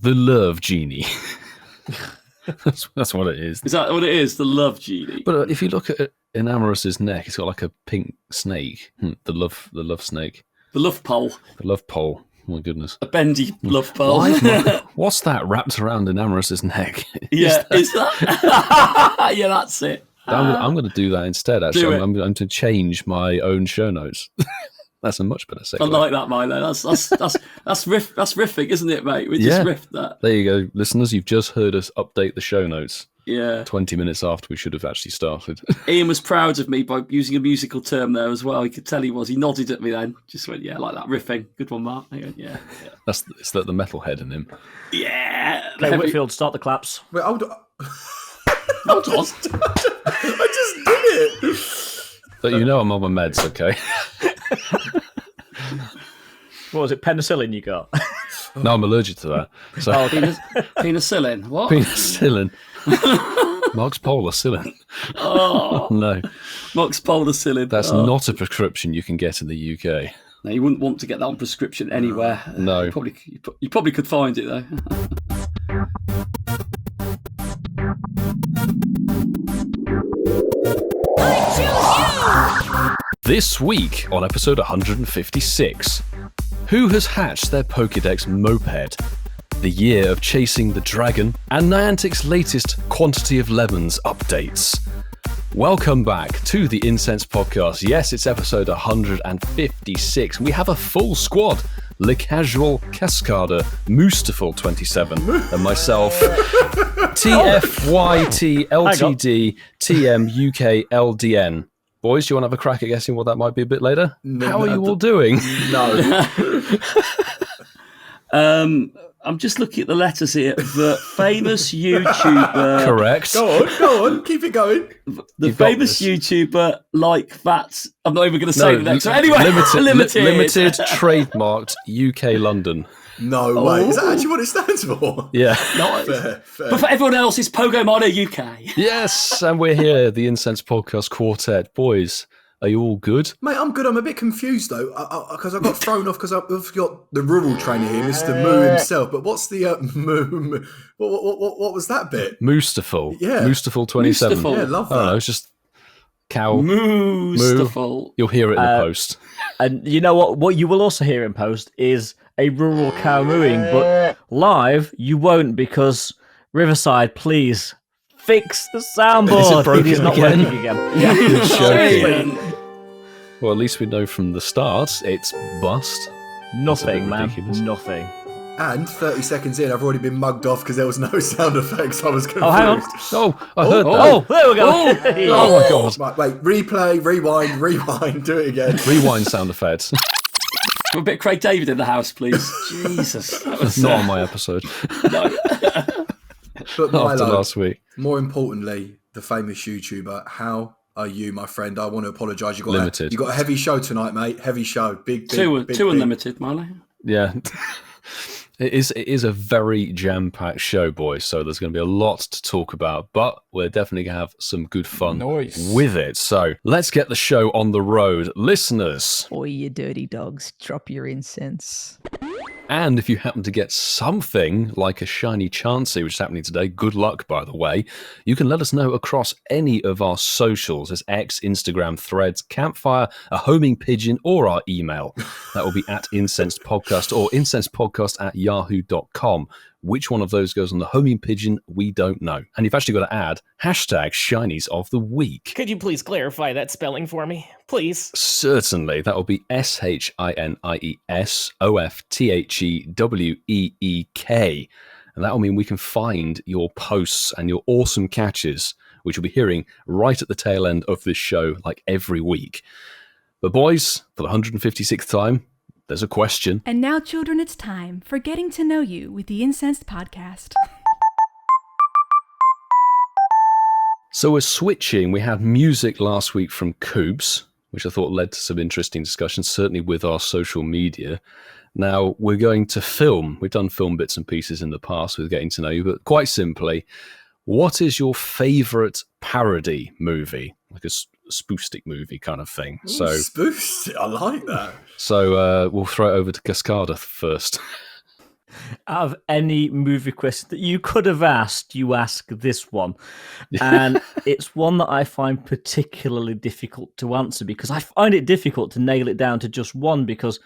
The Love Genie. That's what it is. Is that what it is? The Love Genie. But if you look at Enamorous's neck, it's got like a pink snake. The love snake. The Love Pole. The love pole. Oh my goodness. A bendy love pole. What's that wrapped around Enamorous's neck? Yeah, is that? Yeah, that's it. I'm going to do that instead, actually. Do I'm going to change my own show notes. That's a much better segue. I like that, Milo. That's riffing, isn't it, mate? We just riffed that. There you go, listeners. You've just heard us update the show notes. Yeah. 20 minutes after we should have actually started. Ian was proud of me by using a musical term there as well. He could tell he was. He nodded at me then. Just went, yeah, like that riffing. Good one, Mark. I went, yeah. It's the metalhead in him. Yeah. Okay, Whitfield, start the claps. Wait, hold on. Hold on. I just did it. But you know I'm on my meds, okay? What was it, penicillin you got? No, I'm allergic to that. So Penicillin. What? Penicillin. Mark's Polarcillin. Oh. No. Mark's Polarcillin. That's not a prescription you can get in the UK. No, you wouldn't want to get that on prescription anywhere. No. You probably could find it, though. This week on episode 156, who has hatched their Pokédex moped? The year of chasing the dragon, and Niantic's latest Quantity of Lemons updates. Welcome back to the Incensed podcast. Yes, it's episode 156. We have a full squad. Le Casual Cascada, Moostaful 27, and myself, TFYT LTD TM UK LDN. Boys, do you want to have a crack at guessing what that might be a bit later? No, How are you all doing? No. I'm just looking at the letters here. The famous YouTuber. Correct. Go on, keep it going. The famous YouTuber like that. I'm not even going to say the next one. Anyway, limited trademarked UK London. No way. Is that actually what it stands for? Yeah. No, Fair. but for everyone else, it's Pokemon UK. Yes, and we're here, the Incense Podcast Quartet. Boys, are you all good? Mate, I'm good. I'm a bit confused though, because I got thrown off because I've got the rural trainer here, Mr. Moo himself. But what's the Moo? What was that bit? Moostaful. Yeah. Moostaful 27. Moostaful. Yeah, love I don't know, that. it's just cow. Moostaful. You'll hear it in the post. And you know what? What you will also hear in post is a rural cow mooing, but live you won't, because Riverside, please fix the soundboard. It is not again? working again. Yeah. You're joking. Hey. Well, at least we know from the start it's bust. Nothing, man. ridiculous. Nothing. And 30 seconds in, I've already been mugged off because there was no sound effects. I was confused. Oh, hang on. Oh, I heard that. Oh, there we go. Oh my god. Right, wait, replay, rewind, do it again. Rewind sound effects. A bit Craig David in the house, please. Jesus. That was, Not on my episode. But After Milo, last week. more importantly, the famous YouTuber, how are you, my friend? I want to apologise. You got a heavy show tonight, mate. Heavy show. Big. two big. unlimited, Milo. Yeah. It is a very jam-packed show, boys, so there's going to be a lot to talk about, but we're definitely going to have some good fun with it. So let's get the show on the road. Listeners. Oi, you dirty dogs, drop your incense. And if you happen to get something like a shiny Chansey, which is happening today, good luck, by the way, you can let us know across any of our socials. There's X, Instagram, Threads, Campfire, a homing pigeon, or our email. That will be at Incensed Podcast or incensedpodcast@yahoo.com. Which one of those goes on the homing pigeon, we don't know. And you've actually got to add hashtag Shinies of the Week. Could you please clarify that spelling for me? Please. Certainly. That will be SHINIESOFTHEWEEK. And that will mean we can find your posts and your awesome catches, which you'll be hearing right at the tail end of this show, like every week. But boys, for the 156th time, there's a question. And now, children, it's time for Getting to Know You with the Incensed Podcast. So we're switching. We had music last week from Coops, which I thought led to some interesting discussions, certainly with our social media. Now we're going to film. We've done film bits and pieces in the past with Getting to Know You, but quite simply, what is your favourite parody movie? Like a spoofstick movie kind of thing. Ooh, spoofstick, I like that. So we'll throw it over to Cascada first. Out of any movie question that you could have asked, you ask this one. And it's one that I find particularly difficult to answer because I find it difficult to nail it down to just one because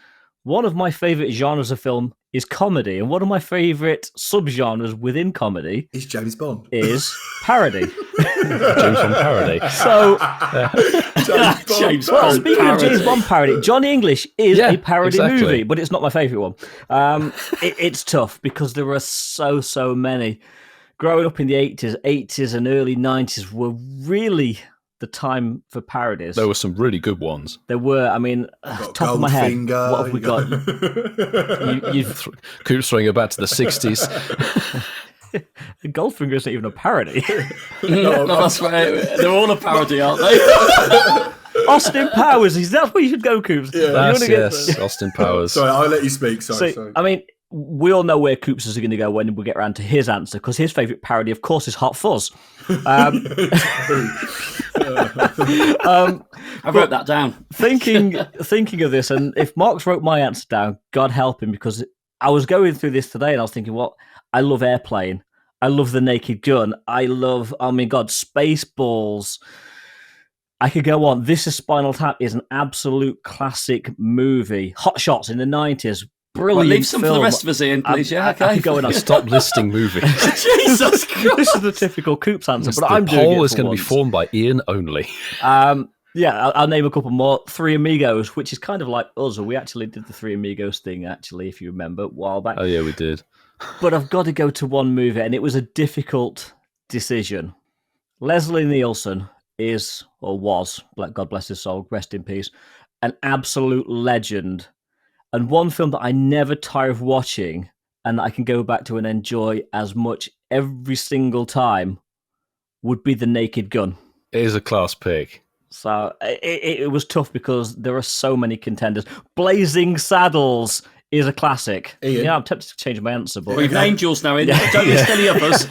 one of my favourite genres of film is comedy, and one of my favourite subgenres within comedy It's James Bond. is parody. James Bond parody. So, James well, Bond speaking of James Bond parody, Johnny English is a parody exactly. movie, but it's not my favourite one. It's tough because there are so many. Growing up in the 80s and early 90s were really the time for parodies. There were some really good ones. There were, I mean, top of my head, Goldfinger, what have we got? Coop's throwing it back to the 60s. Goldfinger isn't even a parody. No, that's right. They're all a parody, aren't they? Austin Powers, that's where you should go, Coops. Yes, Austin Powers. Sorry, I'll let you speak. So, Sorry. I mean, we all know where Coops is going to go when we get around to his answer, because his favourite parody, of course, is Hot Fuzz. I wrote that down. Thinking of this, and if Mark's wrote my answer down, God help him, because I was going through this today and I was thinking, well, I love Airplane. I love The Naked Gun. I love, oh my God, Spaceballs. I could go on. This is Spinal Tap is an absolute classic movie. Hot Shots in the 90s. Brilliant. Leave some film. for the rest of us, Ian, please. I Okay. could go on. Stop listing movies. Jesus Christ. This is the typical Coops answer, but The I'm doing poll it is for going to be once. formed by Ian only. Yeah, I'll name a couple more. Three Amigos, which is kind of like us. We actually did the Three Amigos thing, actually, if you remember, a while back. Oh, yeah, we did. But I've got to go to one movie, and it was a difficult decision. Leslie Nielsen is, or was, God bless his soul, rest in peace, an absolute legend. And one film that I never tire of watching and that I can go back to and enjoy as much every single time would be The Naked Gun. It is a class pick. So it was tough because there are so many contenders. Blazing Saddles is a classic. Ian? Yeah, I'm tempted to change my answer, but We've named yours now, Ian. Don't list any of us.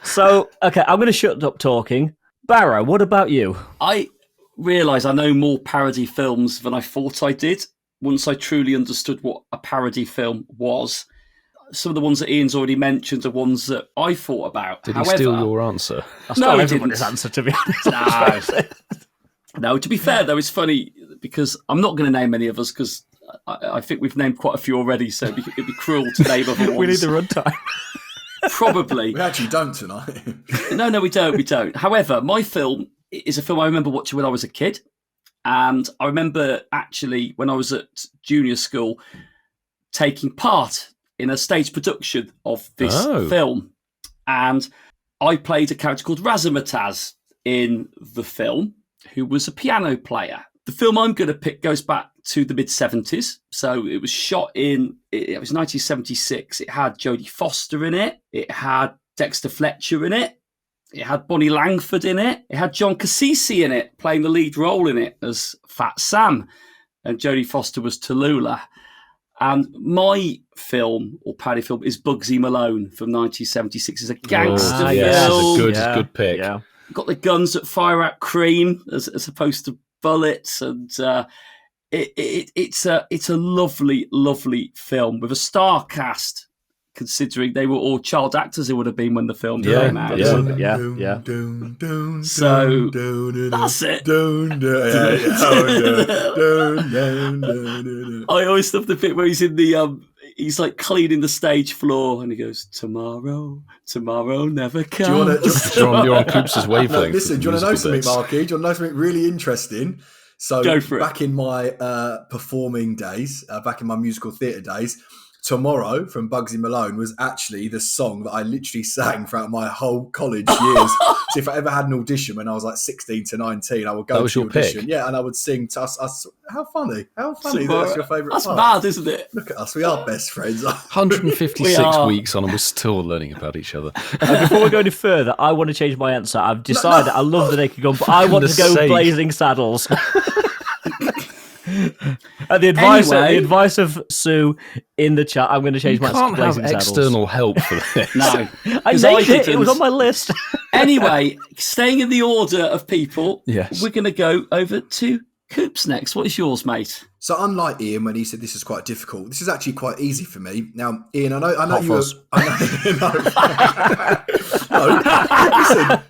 so okay, I'm going to shut up talking. Barrow, what about you? I realise I know more parody films than I thought I did once I truly understood what a parody film was. Some of the ones that Ian's already mentioned are ones that I thought about. Did he steal your answer? I stole he everybody's didn't. answer, to be honest. No, to be fair, though, it's funny because I'm not going to name any of us because I think we've named quite a few already, so it'd be cruel to name other ones. We need the runtime. Probably. We actually don't tonight. No, we don't. However, my film is a film I remember watching when I was a kid. And I remember actually when I was at junior school taking part in a stage production of this film. And I played a character called Razzmatazz in the film, who was a piano player. The film I'm going to pick goes back to the mid-70s. So it was shot it was 1976. It had Jodie Foster in it. It had Dexter Fletcher in it. It had Bonnie Langford in it. It had John Cassisi in it, playing the lead role in it as Fat Sam. And Jodie Foster was Tallulah. And my film, or parody film, is Bugsy Malone from 1976. It's a gangster film. It's a good pick. Yeah. Got the guns that fire out cream as opposed to bullets. And it's a lovely, lovely film with a star cast. Considering they were all child actors, it would have been when the film came out. Yeah. So that's it. I always love the bit where he's in the he's like cleaning the stage floor and he goes, tomorrow never comes. You're on Coops' wavelength. Listen, do you want to know something, Marky? Do you want to know something really interesting? So Go for it. Back in my performing days, back in my musical theatre days, Tomorrow from Bugsy Malone was actually the song that I literally sang throughout my whole college years. So if I ever had an audition when I was like 16 to 19, I would go to the audition. Pick? Yeah, and I would sing to us. How funny that's your favourite That's part. mad, isn't it? Look at us, we are best friends. 156 weeks on and we're still learning about each other. Before we go any further, I want to change my answer. I've decided I love the Naked Gun, but I want to go Blazing Saddles. The advice of Sue in the chat, I'm going to change my answer to Blazing Saddles. External help for this. No. I named it. It was on my list. Anyway, staying in the order of people, Yes. we're going to go over to Coop's next. What is yours, mate? So unlike Ian, when he said this is quite difficult, this is actually quite easy for me. Now, Ian, I know Hot you. Fuzz. Listen,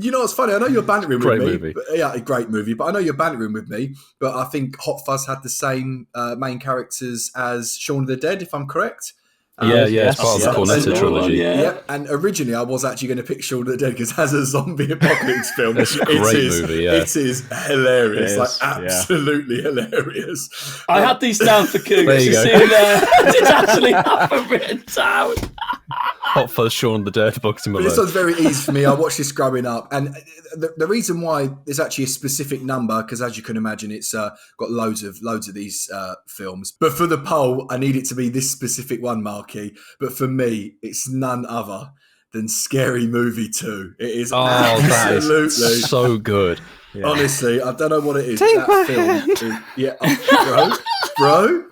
you know what's funny? I know you're bantering with me. Movie. A great movie. But I know you're bantering with me. But I think Hot Fuzz had the same main characters as Shaun of the Dead, if I'm correct. It's part of the Cornetto trilogy. Yeah, and originally I was actually going to pick Shaun of the Dead because as a zombie apocalypse film, It's a great movie, yeah. It is hilarious, It is, absolutely hilarious. I had these down for Coop. There you go. I did actually have them written down. Hot Fuzz, Shaun of the Dead, Bugsy But this Malone. one's very easy for me. I watched this growing up, and the reason why there's actually a specific number, because as you can imagine, it's got loads of these films. But for the poll, I need it to be this specific one, Marky. But for me, it's none other than Scary Movie 2. It is That absolutely is so good. Yeah. Honestly, I don't know what it is. Take that my film is, bro,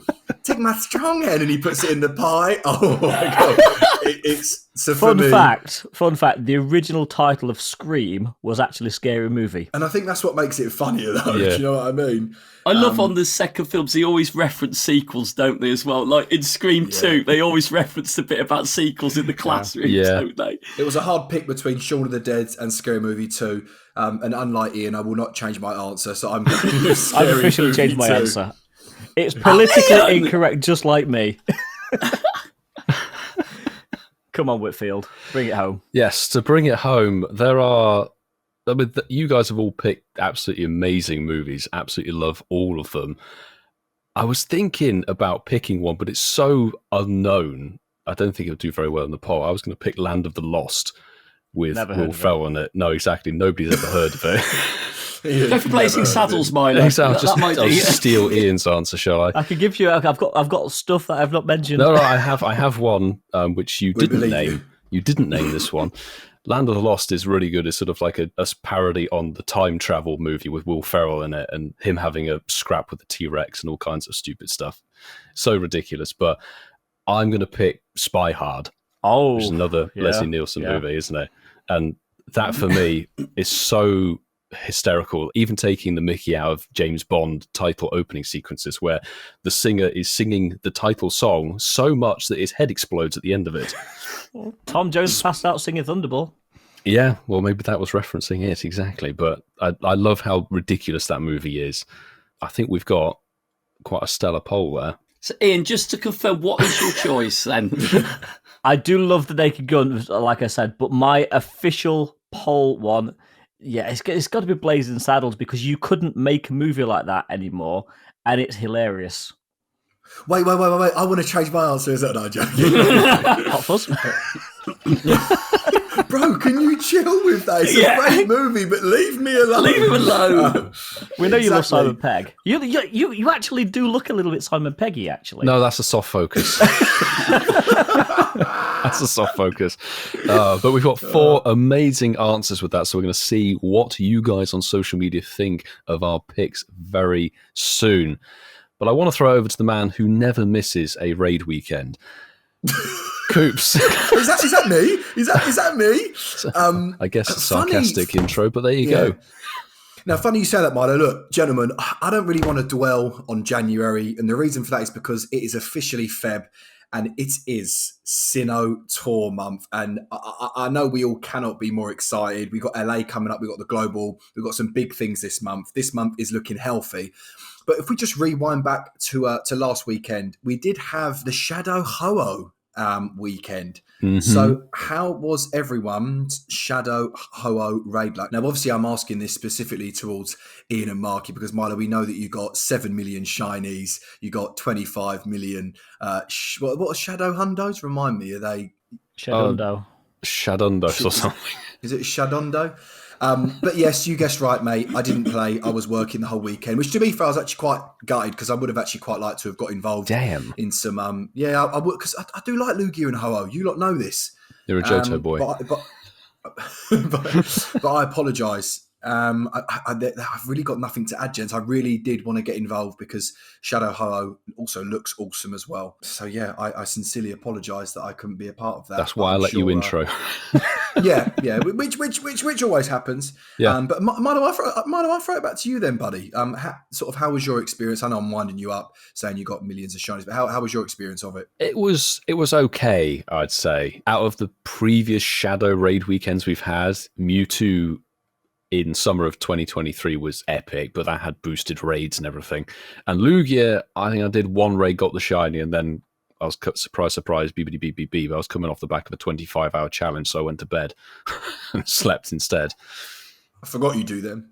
take my strong hand, and he puts it in the pie. Oh my god! It's so for Fun me. fact, the original title of Scream was actually Scary Movie. And I think that's what makes it funnier, though. Yeah. Do you know what I mean? I love on the second films, they always reference sequels, don't they, as well? Like in Scream 2, they always reference a bit about sequels in the classroom, don't they? It was a hard pick between Shaun of the Dead and Scary Movie 2. And unlike Ian, I will not change my answer, so I'm going to use Scary I've officially Movie changed my 2. answer. It's politically incorrect, just like me. Come on, Whitfield, bring it home. Yes, to bring it home, you guys have all picked absolutely amazing movies. Absolutely love all of them. I was thinking about picking one, but it's so unknown. I don't think it'll do very well in the poll. I was going to pick Land of the Lost with Never heard Will of it. Ferrell in it. No, exactly. Nobody's ever heard of it. Go for Blazing Saddles, Milo. I'll just steal Ian's answer, shall I? I could give you. I've got stuff that I've not mentioned. No, I have one which you didn't believe name. You didn't name this one. Land of the Lost is really good. It's sort of like a parody on the time travel movie with Will Ferrell in it and him having a scrap with the T-Rex and all kinds of stupid stuff. So ridiculous. But I'm going to pick Spy Hard, which is another Leslie Nielsen movie, isn't it? And that for me is so hysterical, even taking the mickey out of James Bond title opening sequences where the singer is singing the title song so much that his head explodes at the end of it. Tom Jones passed out singing Thunderball. Yeah, well, maybe that was referencing it, exactly. But I love how ridiculous that movie is. I think we've got quite a stellar poll there. So, Ian, just to confirm, what is your choice then? I do love the Naked Gun, like I said, but my official poll one, it's got to be Blazing Saddles because you couldn't make a movie like that anymore, and it's hilarious. Wait. I want to change my answer. Is that not joking? Hot Fuzz? Bro, can you chill with that? It's a great movie, but leave me alone. Leave him alone. We know you love Exactly. Simon Pegg. You actually do look a little bit Simon Peggy, actually. No, that's a soft focus. That's a soft focus. But we've got 4 amazing answers with that, so we're going to see what you guys on social media think of our picks very soon. But I want to throw it over to the man who never misses a raid weekend. Coops. Is that me? Is that me? I guess a funny- sarcastic intro, but there you go. Now, funny you say that, Milo. Look, gentlemen, I don't really want to dwell on January, and the reason for that is because it is officially Feb, and it is Sinnoh Tour month. And I know we all cannot be more excited. We've got LA coming up. We've got the Global. We've got some big things this month. This month is looking healthy. But if we just rewind back to last weekend, we did have the Shadow Ho-Oh weekend. Mm-hmm. So how was everyone's Shadow Ho-Oh raid luck? Now, obviously, I'm asking this specifically towards Ian and Marky because, Milo, we know that you got 7 million shinies. You got 25 million. What are Shadow Hundos? Remind me, are they? Shadondo. Shadundos or something. Is it Shadondo? But yes, you guessed right, mate. I didn't play. I was working the whole weekend, which to be fair, I was actually quite gutted because I would have actually quite liked to have got involved in some. I would because I do like Lugia and Ho-Oh. You lot know this. You're a Johto boy. But I apologise. I've really got nothing to add, gents. I really did want to get involved because Shadow Ho-Oh also looks awesome as well. So yeah, I sincerely apologise that I couldn't be a part of that. That's why I let you intro. yeah, which always happens. Yeah. But Milo, I throw it back to you then, buddy. How was your experience? I know I'm winding you up, saying you got millions of shinies, but how was your experience of it? It was okay, I'd say. Out of the previous Shadow Raid weekends we've had, Mewtwo in summer of 2023 was epic, but that had boosted raids and everything. And Lugia, I think I did one raid, got the shiny, and then I was surprise, beep, beep, beep, beep. I was coming off the back of a 25-hour challenge, so I went to bed and slept instead. I forgot you do them.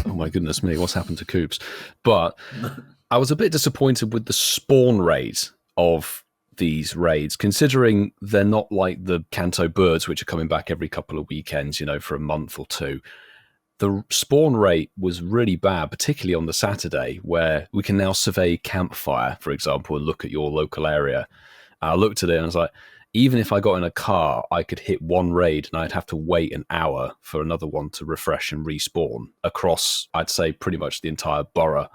Oh my goodness me, what's happened to Coops? But I was a bit disappointed with the spawn rate of these raids, considering they're not like the Kanto birds, which are coming back every couple of weekends, for a month or two. The spawn rate was really bad, particularly on the Saturday, where we can now survey campfire, for example, and look at your local area. I looked at it and I was like, even if I got in a car, I could hit one raid and I'd have to wait an hour for another one to refresh and respawn across, I'd say, pretty much the entire borough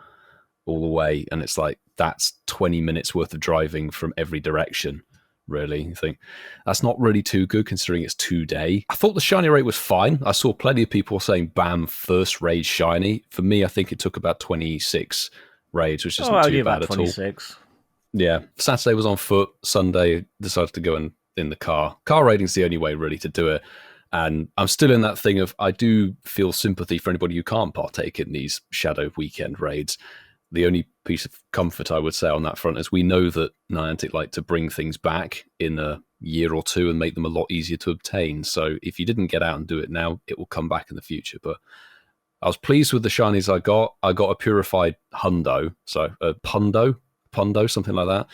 all the way. And it's like, that's 20 minutes worth of driving from every direction, really. You think that's not really too good considering it's 2 day. I thought the shiny rate was fine. I saw plenty of people saying, bam, first raid shiny. For me, I think it took about 26 raids, which isn't too bad at all. Yeah. Saturday was on foot. Sunday, decided to go in the car. Car raiding's the only way really to do it. And I'm still in that thing of, I do feel sympathy for anybody who can't partake in these Shadow weekend raids. The only piece of comfort I would say on that front is we know that Niantic like to bring things back in a year or two and make them a lot easier to obtain. So if you didn't get out and do it now, it will come back in the future. But I was pleased with the shinies I got. I got a purified Hundo, so a Pundo, something like that,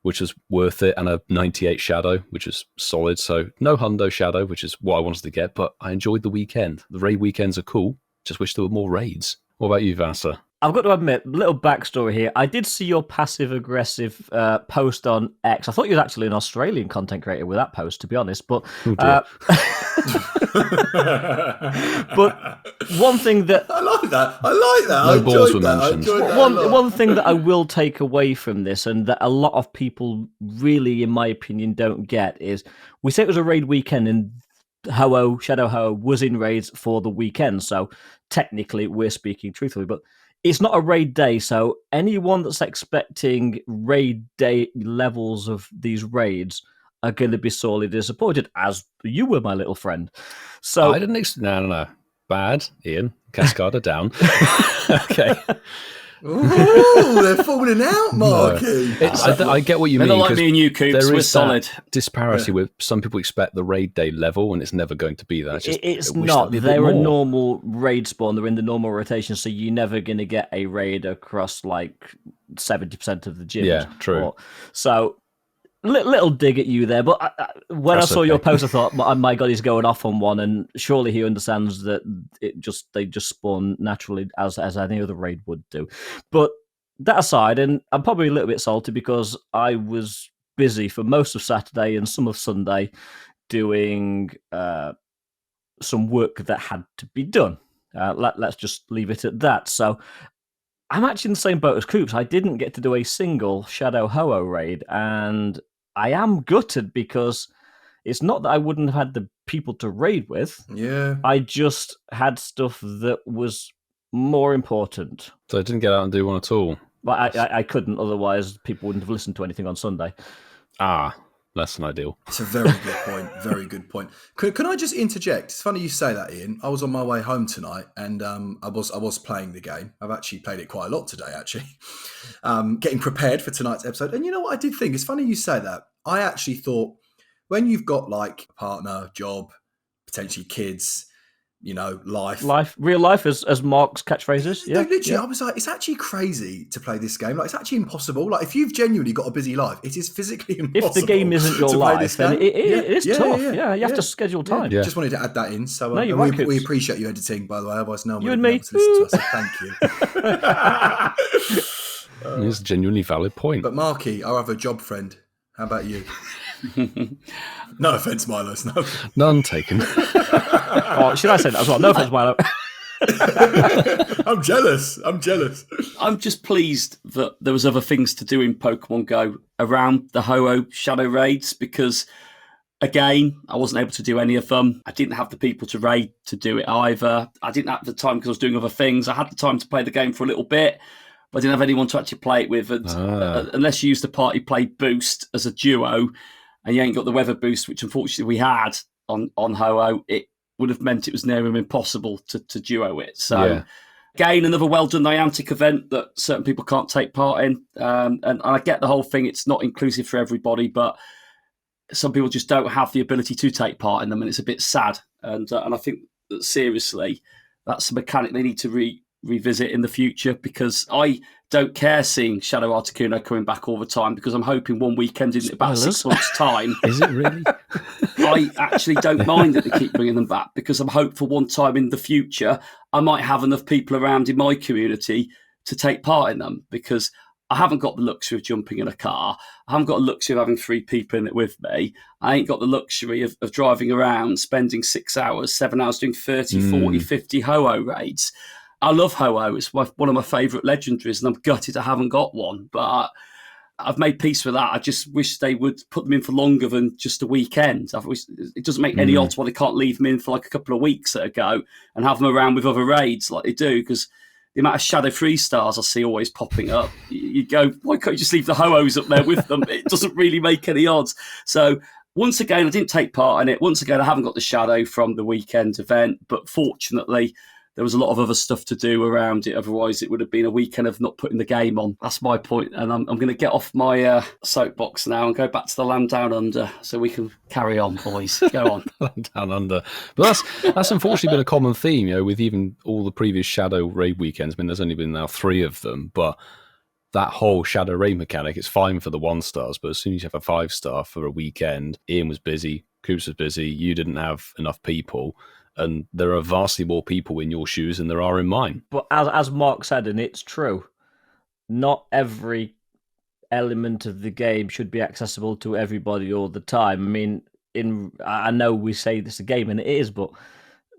which was worth it, and a 98 Shadow, which is solid. So no Hundo Shadow, which is what I wanted to get, but I enjoyed the weekend. The raid weekends are cool. Just wish there were more raids. What about you, Vasa? I've got to admit, little backstory here. I did see your passive-aggressive post on X. I thought you were actually an Australian content creator with that post, to be honest. But, but one thing that... I like that. No balls were mentioned. One thing that I will take away from this, and that a lot of people really, in my opinion, don't get, is we say it was a raid weekend, and Shadow Ho was in raids for the weekend. So technically, we're speaking truthfully, but it's not a raid day, so anyone that's expecting raid day levels of these raids are going to be sorely disappointed, as you were, my little friend. So I didn't no. Bad, Ian. Cascada down. Okay. Ooh, they're falling out, Marky. No. I get what you mean. They're not like me and you, Coops. We're solid. Disparity where some people expect the raid day level, and it's never going to be that. It's not. They're a normal raid spawn. They're in the normal rotation, so you're never going to get a raid across like 70% of the gym. Yeah, true. So little dig at you there, but when I saw your post, I thought, my God, he's going off on one, and surely he understands that they just spawn naturally as any other raid would do. But that aside, and I'm probably a little bit salty because I was busy for most of Saturday and some of Sunday doing some work that had to be done. Let's just leave it at that. So I'm actually in the same boat as Coops. I didn't get to do a single Shadow Ho-Oh raid, and I am gutted because it's not that I wouldn't have had the people to raid with. Yeah. I just had stuff that was more important. So I didn't get out and do one at all. But I couldn't, otherwise people wouldn't have listened to anything on Sunday. Less than ideal. It's a very good point. Very good point. Can I just interject? It's funny you say that, Ian. I was on my way home tonight, and I was playing the game. I've actually played it quite a lot today, actually, getting prepared for tonight's episode. And you know what I did think? It's funny you say that. I actually thought when you've got like a partner, job, potentially kids, real life, as Mark's catchphrases. Yeah, literally, I was like, it's actually crazy to play this game. Like, it's actually impossible. Like, if you've genuinely got a busy life, it is physically impossible. If the game isn't your life, then it is tough. Yeah, you have to schedule time. Yeah. Just wanted to add that in. So we appreciate you editing, by the way. Otherwise, no one would be able to listen to us. So thank you. It's a genuinely valid point. But Marky, our other job friend, how about you? No offense, Milo. None taken. Should I say that as well? No offense, Milo. I'm jealous. I'm just pleased that there was other things to do in Pokemon Go around the Ho-Oh Shadow Raids because, again, I wasn't able to do any of them. I didn't have the people to raid to do it either. I didn't have the time because I was doing other things. I had the time to play the game for a little bit, but I didn't have anyone to actually play it with. And, unless you use the party play boost as a duo, and you ain't got the weather boost, which unfortunately we had on Ho-Oh, it would have meant it was near impossible to duo it. So, again, another well-done Niantic event that certain people can't take part in. And I get the whole thing. It's not inclusive for everybody, but some people just don't have the ability to take part in them, and it's a bit sad. And I think that, seriously, that's a mechanic they need to revisit in the future, because I don't care seeing Shadow Articuno coming back all the time, because I'm hoping one weekend in about 6 months' time. Is it really? I actually don't mind that they keep bringing them back, because I'm hopeful one time in the future I might have enough people around in my community to take part in them, because I haven't got the luxury of jumping in a car. I haven't got the luxury of having 3 people in it with me. I ain't got the luxury of driving around, spending 6 hours, 7 hours doing 30, 40, 50 Ho-Oh raids. I love Ho-Oh. It's one of my favourite legendaries, and I'm gutted I haven't got one. But I've made peace with that. I just wish they would put them in for longer than just a weekend. It doesn't make any odds why they can't leave them in for like a couple of weeks at a go and have them around with other raids like they do, because the amount of Shadow 3-stars I see always popping up, you go, why can't you just leave the Ho-Ohs up there with them? It doesn't really make any odds. So once again, I didn't take part in it. Once again, I haven't got the Shadow from the weekend event, but fortunately, there was a lot of other stuff to do around it. Otherwise, it would have been a weekend of not putting the game on. That's my point. And I'm going to get off my soapbox now and go back to the land down under so we can carry on, boys. Go on. Land down under. But that's unfortunately been a common theme, with even all the previous Shadow Raid weekends. I mean, there's only been now 3 of them, but that whole Shadow Raid mechanic, it's fine for the 1-stars, but as soon as you have a 5-star for a weekend, Ian was busy, Coops was busy, you didn't have enough people. And there are vastly more people in your shoes than there are in mine. But as Mark said, and it's true, not every element of the game should be accessible to everybody all the time. I mean, I know we say this is a game, and it is, but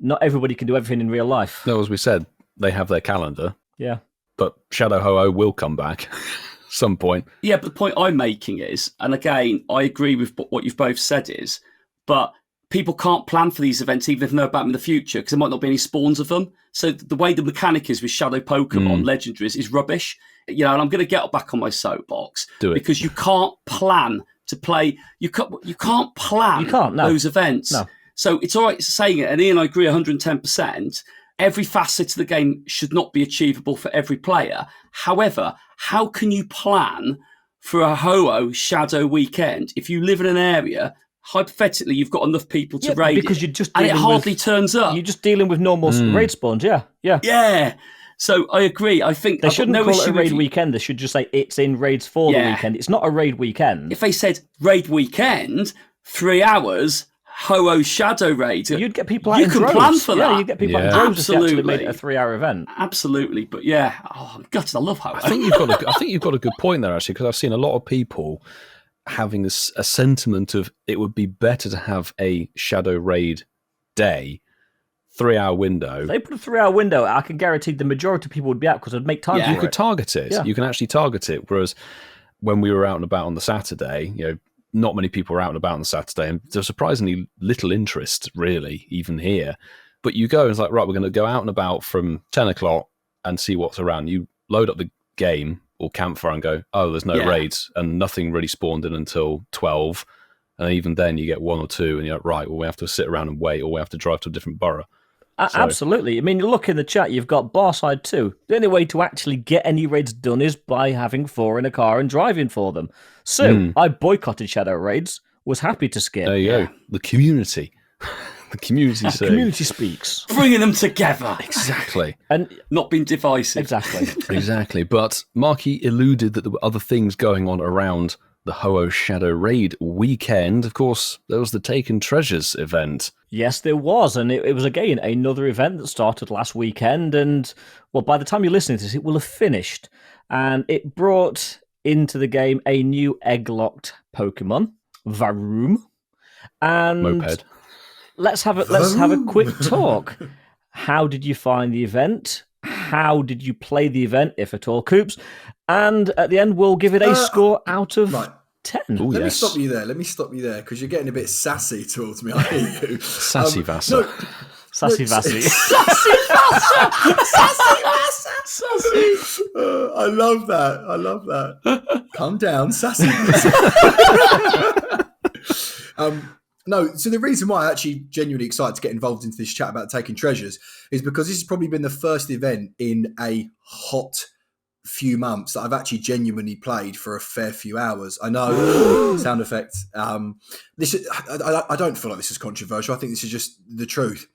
not everybody can do everything in real life. No, as we said, they have their calendar. Yeah. But Shadow Ho-Oh will come back some point. Yeah, but the point I'm making is, and again, I agree with what you've both said is, but people can't plan for these events even if they know about them in the future, because there might not be any spawns of them. So the way the mechanic is with Shadow Pokemon legendaries is rubbish. And I'm going to get back on my soapbox. Do it. Because you can't plan to play. You can't plan those events. No. So it's all right saying it, and Ian, I agree 110%. Every facet of the game should not be achievable for every player. However, how can you plan for a Ho-Oh Shadow weekend if you live in an area? Hypothetically, you've got enough people to raid because it, you're just and it hardly turns up. You're just dealing with normal raid spawns, yeah. So I agree. I think they shouldn't call it a raid weekend. They should just say it's in raids for the weekend. It's not a raid weekend. If they said raid weekend, 3 hours, Ho-Oh Shadow raid, you'd get people out in droves. You can plan for that. Yeah, you'd get people out in droves if they actually made it a 3-hour event. Absolutely, but I'm gutted. I love Ho-Oh. I think you've got a good point there, actually, because I've seen a lot of people having a sentiment of it would be better to have a Shadow Raid day, 3-hour window. If they put a 3-hour window, I can guarantee the majority of people would be out because it'd make time for it. You could target it. Yeah. You can actually target it. Whereas when we were out and about on the Saturday, not many people were out and about on the Saturday, and there's surprisingly little interest, really, even here. But you go and it's like, right, we're going to go out and about from 10 o'clock and see what's around. You load up the game or campfire and go, oh, there's no raids, and nothing really spawned in until 12. And even then you get 1 or 2 and you're like, right, well, we have to sit around and wait, or we have to drive to a different borough. Absolutely. I mean, you look in the chat, you've got Barside 2. The only way to actually get any raids done is by having 4 in a car and driving for them. So I boycotted Shadow Raids, was happy to skip. There you go. The community. The community The community speaks. Bringing them together. Exactly. And not being divisive. Exactly. Exactly. But Marky alluded that there were other things going on around the Ho-Oh Shadow Raid weekend. Of course, there was the Taken Treasures event. Yes, there was. And it was, again, another event that started last weekend. And, well, by the time you're listening to this, it will have finished. And it brought into the game a new egg-locked Pokemon, Varoom. And Moped. Let's have a quick talk. how did you find the event? How did you play the event, if at all, Coops? And at the end, we'll give it a score out of 10. Ooh, Let me stop you there, because you're getting a bit sassy towards me. I hear you. Sassy Vassa. Sassy Vassy. Sassy. I love that. Calm down, sassy. No, so the reason why I'm actually genuinely excited to get involved into this chat about taking treasures is because this has probably been the first event in a hot few months that I've actually genuinely played for a fair few hours. I know, sound effect. This is, I don't feel like this is controversial. I think this is just the truth.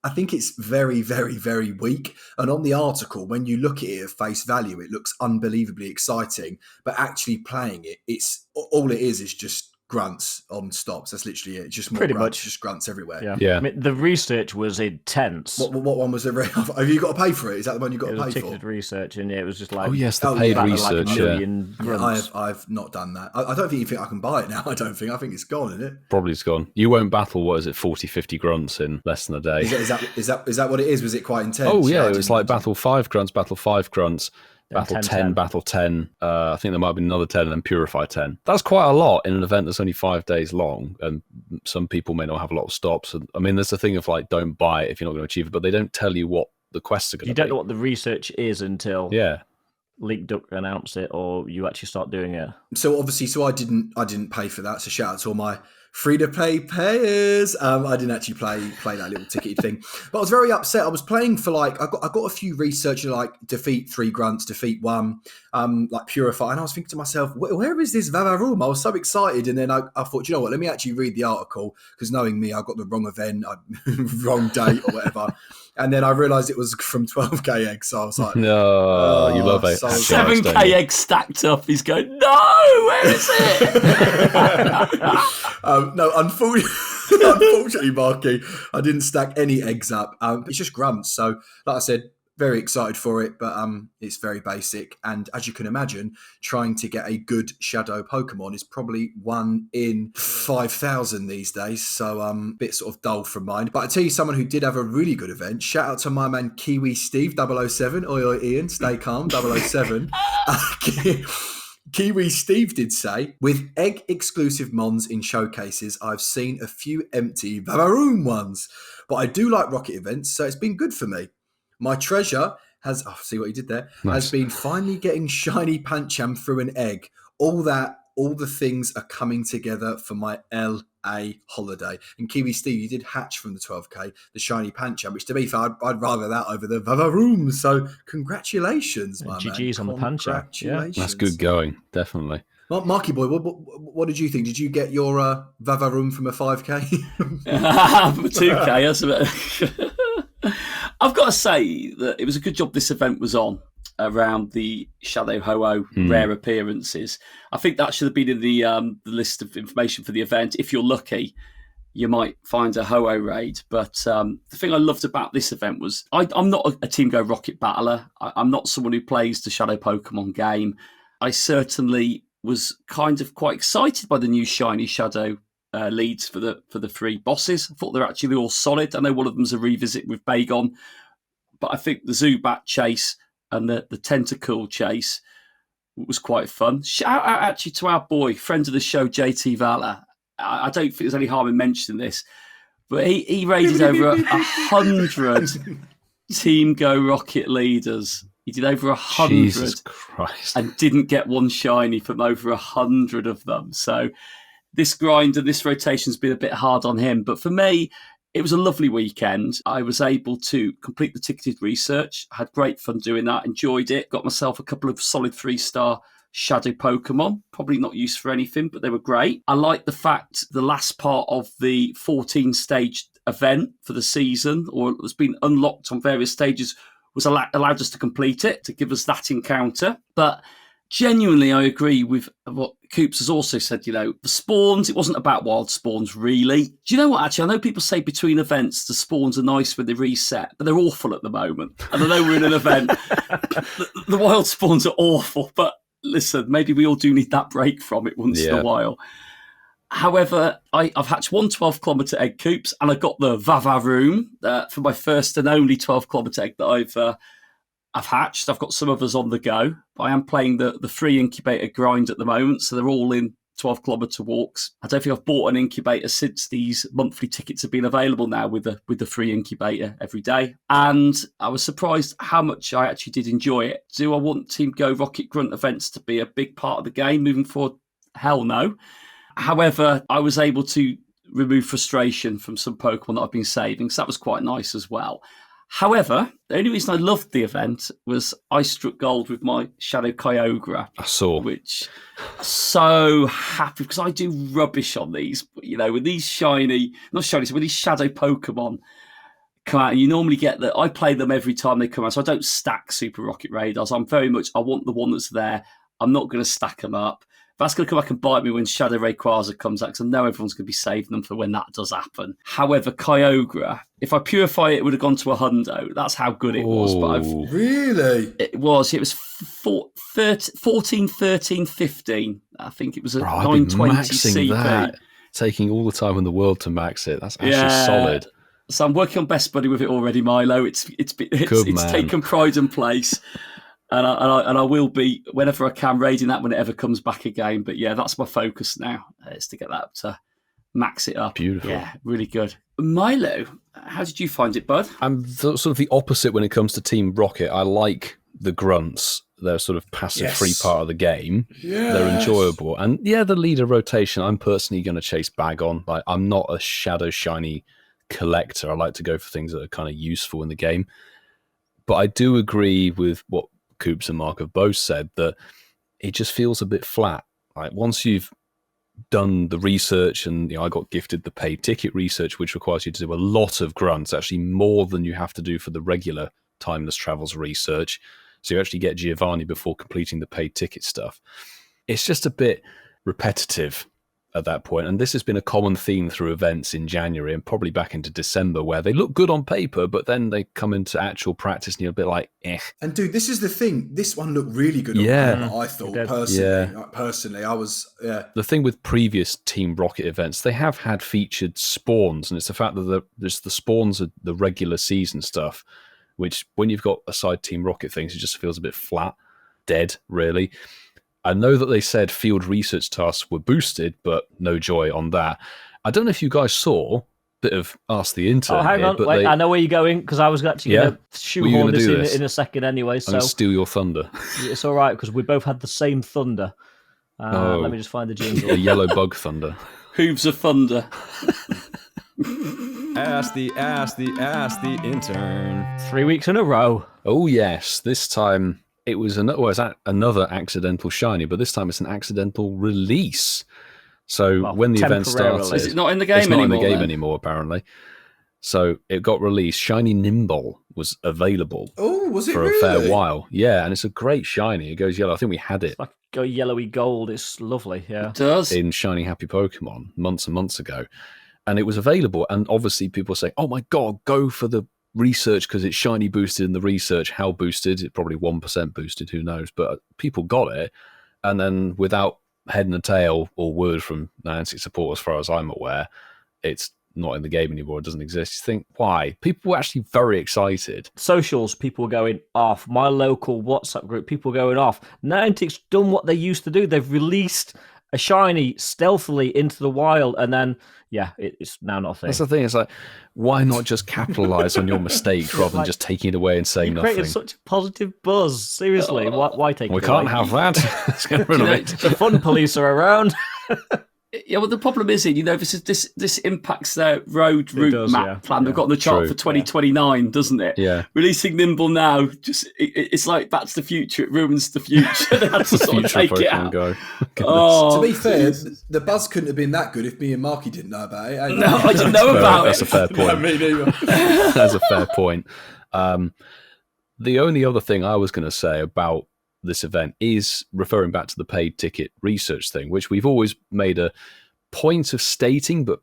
I think it's very, very, very weak. And on the article, when you look at it at face value, it looks unbelievably exciting. But actually playing it, it's all it is just grunts on stops. That's literally it. Just more Pretty grunts, much. just grunts everywhere. Yeah. I mean, the research was intense. What one was the? Have you got to pay for it? Is that the one you got It to was pay for? ticketed research, and it was just like, Oh yes, the paid research. like a million grunts. I've not done that. I don't think I can buy it now. I think it's gone, isn't it? Probably it's gone. You won't battle, what is it, 40, 50 grunts in less than a day. Is that what it is? Was it quite intense? Oh yeah, it was like battle 5 grunts, battle 5 grunts, battle 10, 10. battle 10. I think there might have been another 10 and then purify 10. That's quite a lot in an event that's only 5 days long, and some people may not have a lot of stops. And, I mean, there's the thing of like, don't buy it if you're not going to achieve it, but they don't tell you what the quests are going to be. You don't know what the research is until Leak Duck announced it, or you actually start doing it. So obviously, I didn't pay for that. So shout out to all my free-to-play players. I didn't actually play that little ticketed thing, but I was very upset. I was playing for I got a few research, like defeat 3 grunts, defeat 1, like purify, and I was thinking to myself, where is this Vavaroom? I was so excited, and then I thought, you know what? Let me actually read the article, because knowing me, I got the wrong event, wrong date or whatever. And then I realised it was from 12k eggs, so I was like, no, you love it. 7k eggs stacked up. He's going, no, where is it? No, unfortunately, Marky, I didn't stack any eggs up. It's just grunts. So, like I said, very excited for it, but it's very basic. And as you can imagine, trying to get a good shadow Pokemon is probably 1 in 5,000 these days. So a bit sort of dull from mine. But I tell you, someone who did have a really good event. Shout out to my man Kiwi Steve 007. Oi, oi, Ian, stay calm 007. Kiwi Steve did say, with egg exclusive mons in showcases, I've seen a few empty Vavaroom ones, but I do like rocket events, so it's been good for me. My treasure has, see what he did there, has been finally getting shiny Pancham through an egg. All the things are coming together for my LA holiday. And Kiwi Steve, you did hatch from the 12k, the shiny Pancham, which to be fair, I'd rather that over the Vavaroom. So congratulations, my man. GG's on the Pancham. Yeah. That's good going, definitely. Marky boy, what did you think? Did you get your Vavaroom from a 5k? From a 2k, that's a bit... I've got to say that it was a good job this event was on around the Shadow Ho-Oh rare appearances. I think that should have been in the list of information for the event. If you're lucky, you might find a Ho-Oh raid. But the thing I loved about this event was I'm not a Team Go Rocket battler. I'm not someone who plays the Shadow Pokemon game. I certainly was kind of quite excited by the new shiny Shadow leads for the 3 bosses. I thought they're actually all solid. I know one of them's a revisit with Bagon, but I think the Zubat chase and the Tentacool chase was quite fun. Shout out actually to our boy, friend of the show, JT Valor. I don't think there's any harm in mentioning this, but he raided over 100 Team Go Rocket leaders. He did over 100. Jesus Christ. And didn't get one shiny from over 100 of them. So this grind and this rotation's been a bit hard on him. But for me, it was a lovely weekend. I was able to complete the ticketed research. I had great fun doing that, enjoyed it. Got myself a couple of solid 3-star Shadow Pokemon. Probably not used for anything, but they were great. I like the fact the last part of the 14-stage event for the season, or it has been unlocked on various stages, was allowed us to complete it, to give us that encounter. But genuinely, I agree with what Coops has also said. You know, the spawns, it wasn't about wild spawns, really. Do you know what, actually? I know people say between events the spawns are nice when they reset, but they're awful at the moment. And I know we're in an event. The wild spawns are awful, but listen, maybe we all do need that break from it once in a while. However, I've hatched one 12-kilometre egg coops, and I got the Vavaroom for my first and only 12-kilometre egg that I've hatched. I've got some others on the go. I am playing the free incubator grind at the moment, so they're all in 12-kilometre walks. I don't think I've bought an incubator since these monthly tickets have been available now with the free incubator every day. And I was surprised how much I actually did enjoy it. Do I want Team Go Rocket Grunt events to be a big part of the game moving forward? Hell no. However, I was able to remove frustration from some Pokemon that I've been saving, so that was quite nice as well. However, the only reason I loved the event was I struck gold with my Shadow Kyogre. I saw. Which, so happy, because I do rubbish on these. You know, with these with these Shadow Pokemon come out, you normally get that. I play them every time they come out, so I don't stack Super Rocket Radars. I want the one that's there. I'm not going to stack them up. That's going to come back and bite me when Shadow Rayquaza comes out, because I know everyone's going to be saving them for when that does happen. However, Kyogre, if I purify it, it would have gone to a hundo. That's how good it was. But Really? It was 14, 13, 15. I think it was a Bro, I've been 920 maxing CP. that, taking all the time in the world to max it. That's actually solid. So I'm working on Best Buddy with it already, Milo. It's taken pride and place. And I will be, whenever I can, raiding that when it ever comes back again. But yeah, that's my focus now, is to get that to max it up. Beautiful. Yeah, really good. Milo, how did you find it, bud? I'm sort of the opposite when it comes to Team Rocket. I like the grunts. They're sort of passive free part of the game. Yes. They're enjoyable. And yeah, the leader rotation, I'm personally going to chase bag on. Like, I'm not a Shadow Shiny collector. I like to go for things that are kind of useful in the game. But I do agree with what Coops and Mark have both said, that it just feels a bit flat. Like, once you've done the research, and I got gifted the paid ticket research, which requires you to do a lot of grunts, actually more than you have to do for the regular timeless travels research. So you actually get Giovanni before completing the paid ticket stuff. It's just a bit repetitive at that point. And this has been a common theme through events in January and probably back into December, where they look good on paper, but then they come into actual practice and you're a bit like, eh. And dude, this is the thing. This one looked really good on paper, I thought, personally. Yeah. Personally, I was, The thing with previous Team Rocket events, they have had featured spawns, and it's the fact that there's the spawns are the regular season stuff, which when you've got aside Team Rocket things, it just feels a bit flat, dead, really. I know that they said field research tasks were boosted, but no joy on that. I don't know if you guys saw, bit of Ask the Intern. Oh, hang here, on, but wait, I know where you're going, because I was actually going to shoehorn this in a second anyway. So I'm going to steal your thunder. It's all right, because we both had the same thunder. Let me just find the jingle. The yellow bug thunder. Hooves of thunder. Ask the intern. 3 weeks in a row. Oh, yes. This time it was another accidental shiny, but this time it's an accidental release. So when the event started... Is it not in the game It's anymore? not in the game anymore, apparently. So it got released. Shiny Nimble was available. Oh, was it for really? a fair while. Yeah, and it's a great shiny. It goes yellow. I think we had it. It's like go yellowy gold. It's lovely, yeah. It does. In Shiny Happy Pokemon months and months ago. And it was available. And obviously people say, oh my God, go for the research because it's shiny boosted in the research. How boosted? It's probably 1% boosted, who knows? But people got it. And then without head and a tail or word from Niantic support, as far as I'm aware, it's not in the game anymore. It doesn't exist. You think, why? People were actually very excited. Socials, people were going off. My local WhatsApp group, people were going off. Niantic's done what they used to do. They've released a shiny stealthily into the wild, and then, yeah, it's now not a thing. That's the thing. It's like, why not just capitalize on your mistakes rather than just taking it away and saying you nothing? created such a positive buzz. Seriously, why take it We away? can't have that. Let's get rid of it. The fun police are around. Yeah, well, the problem is, this impacts their road route map plan they've got on the chart for 2029, doesn't it? Yeah. Releasing Nimble now, it's like Back to the Future. It ruins the future. They had to sort of take it out. Go. To be fair, the buzz couldn't have been that good if me and Marky didn't know about it. No, I didn't know about That's it. a fair point. No, me neither. That's a fair point. The only other thing I was going to say about this event is referring back to the paid ticket research thing, which we've always made a point of stating, but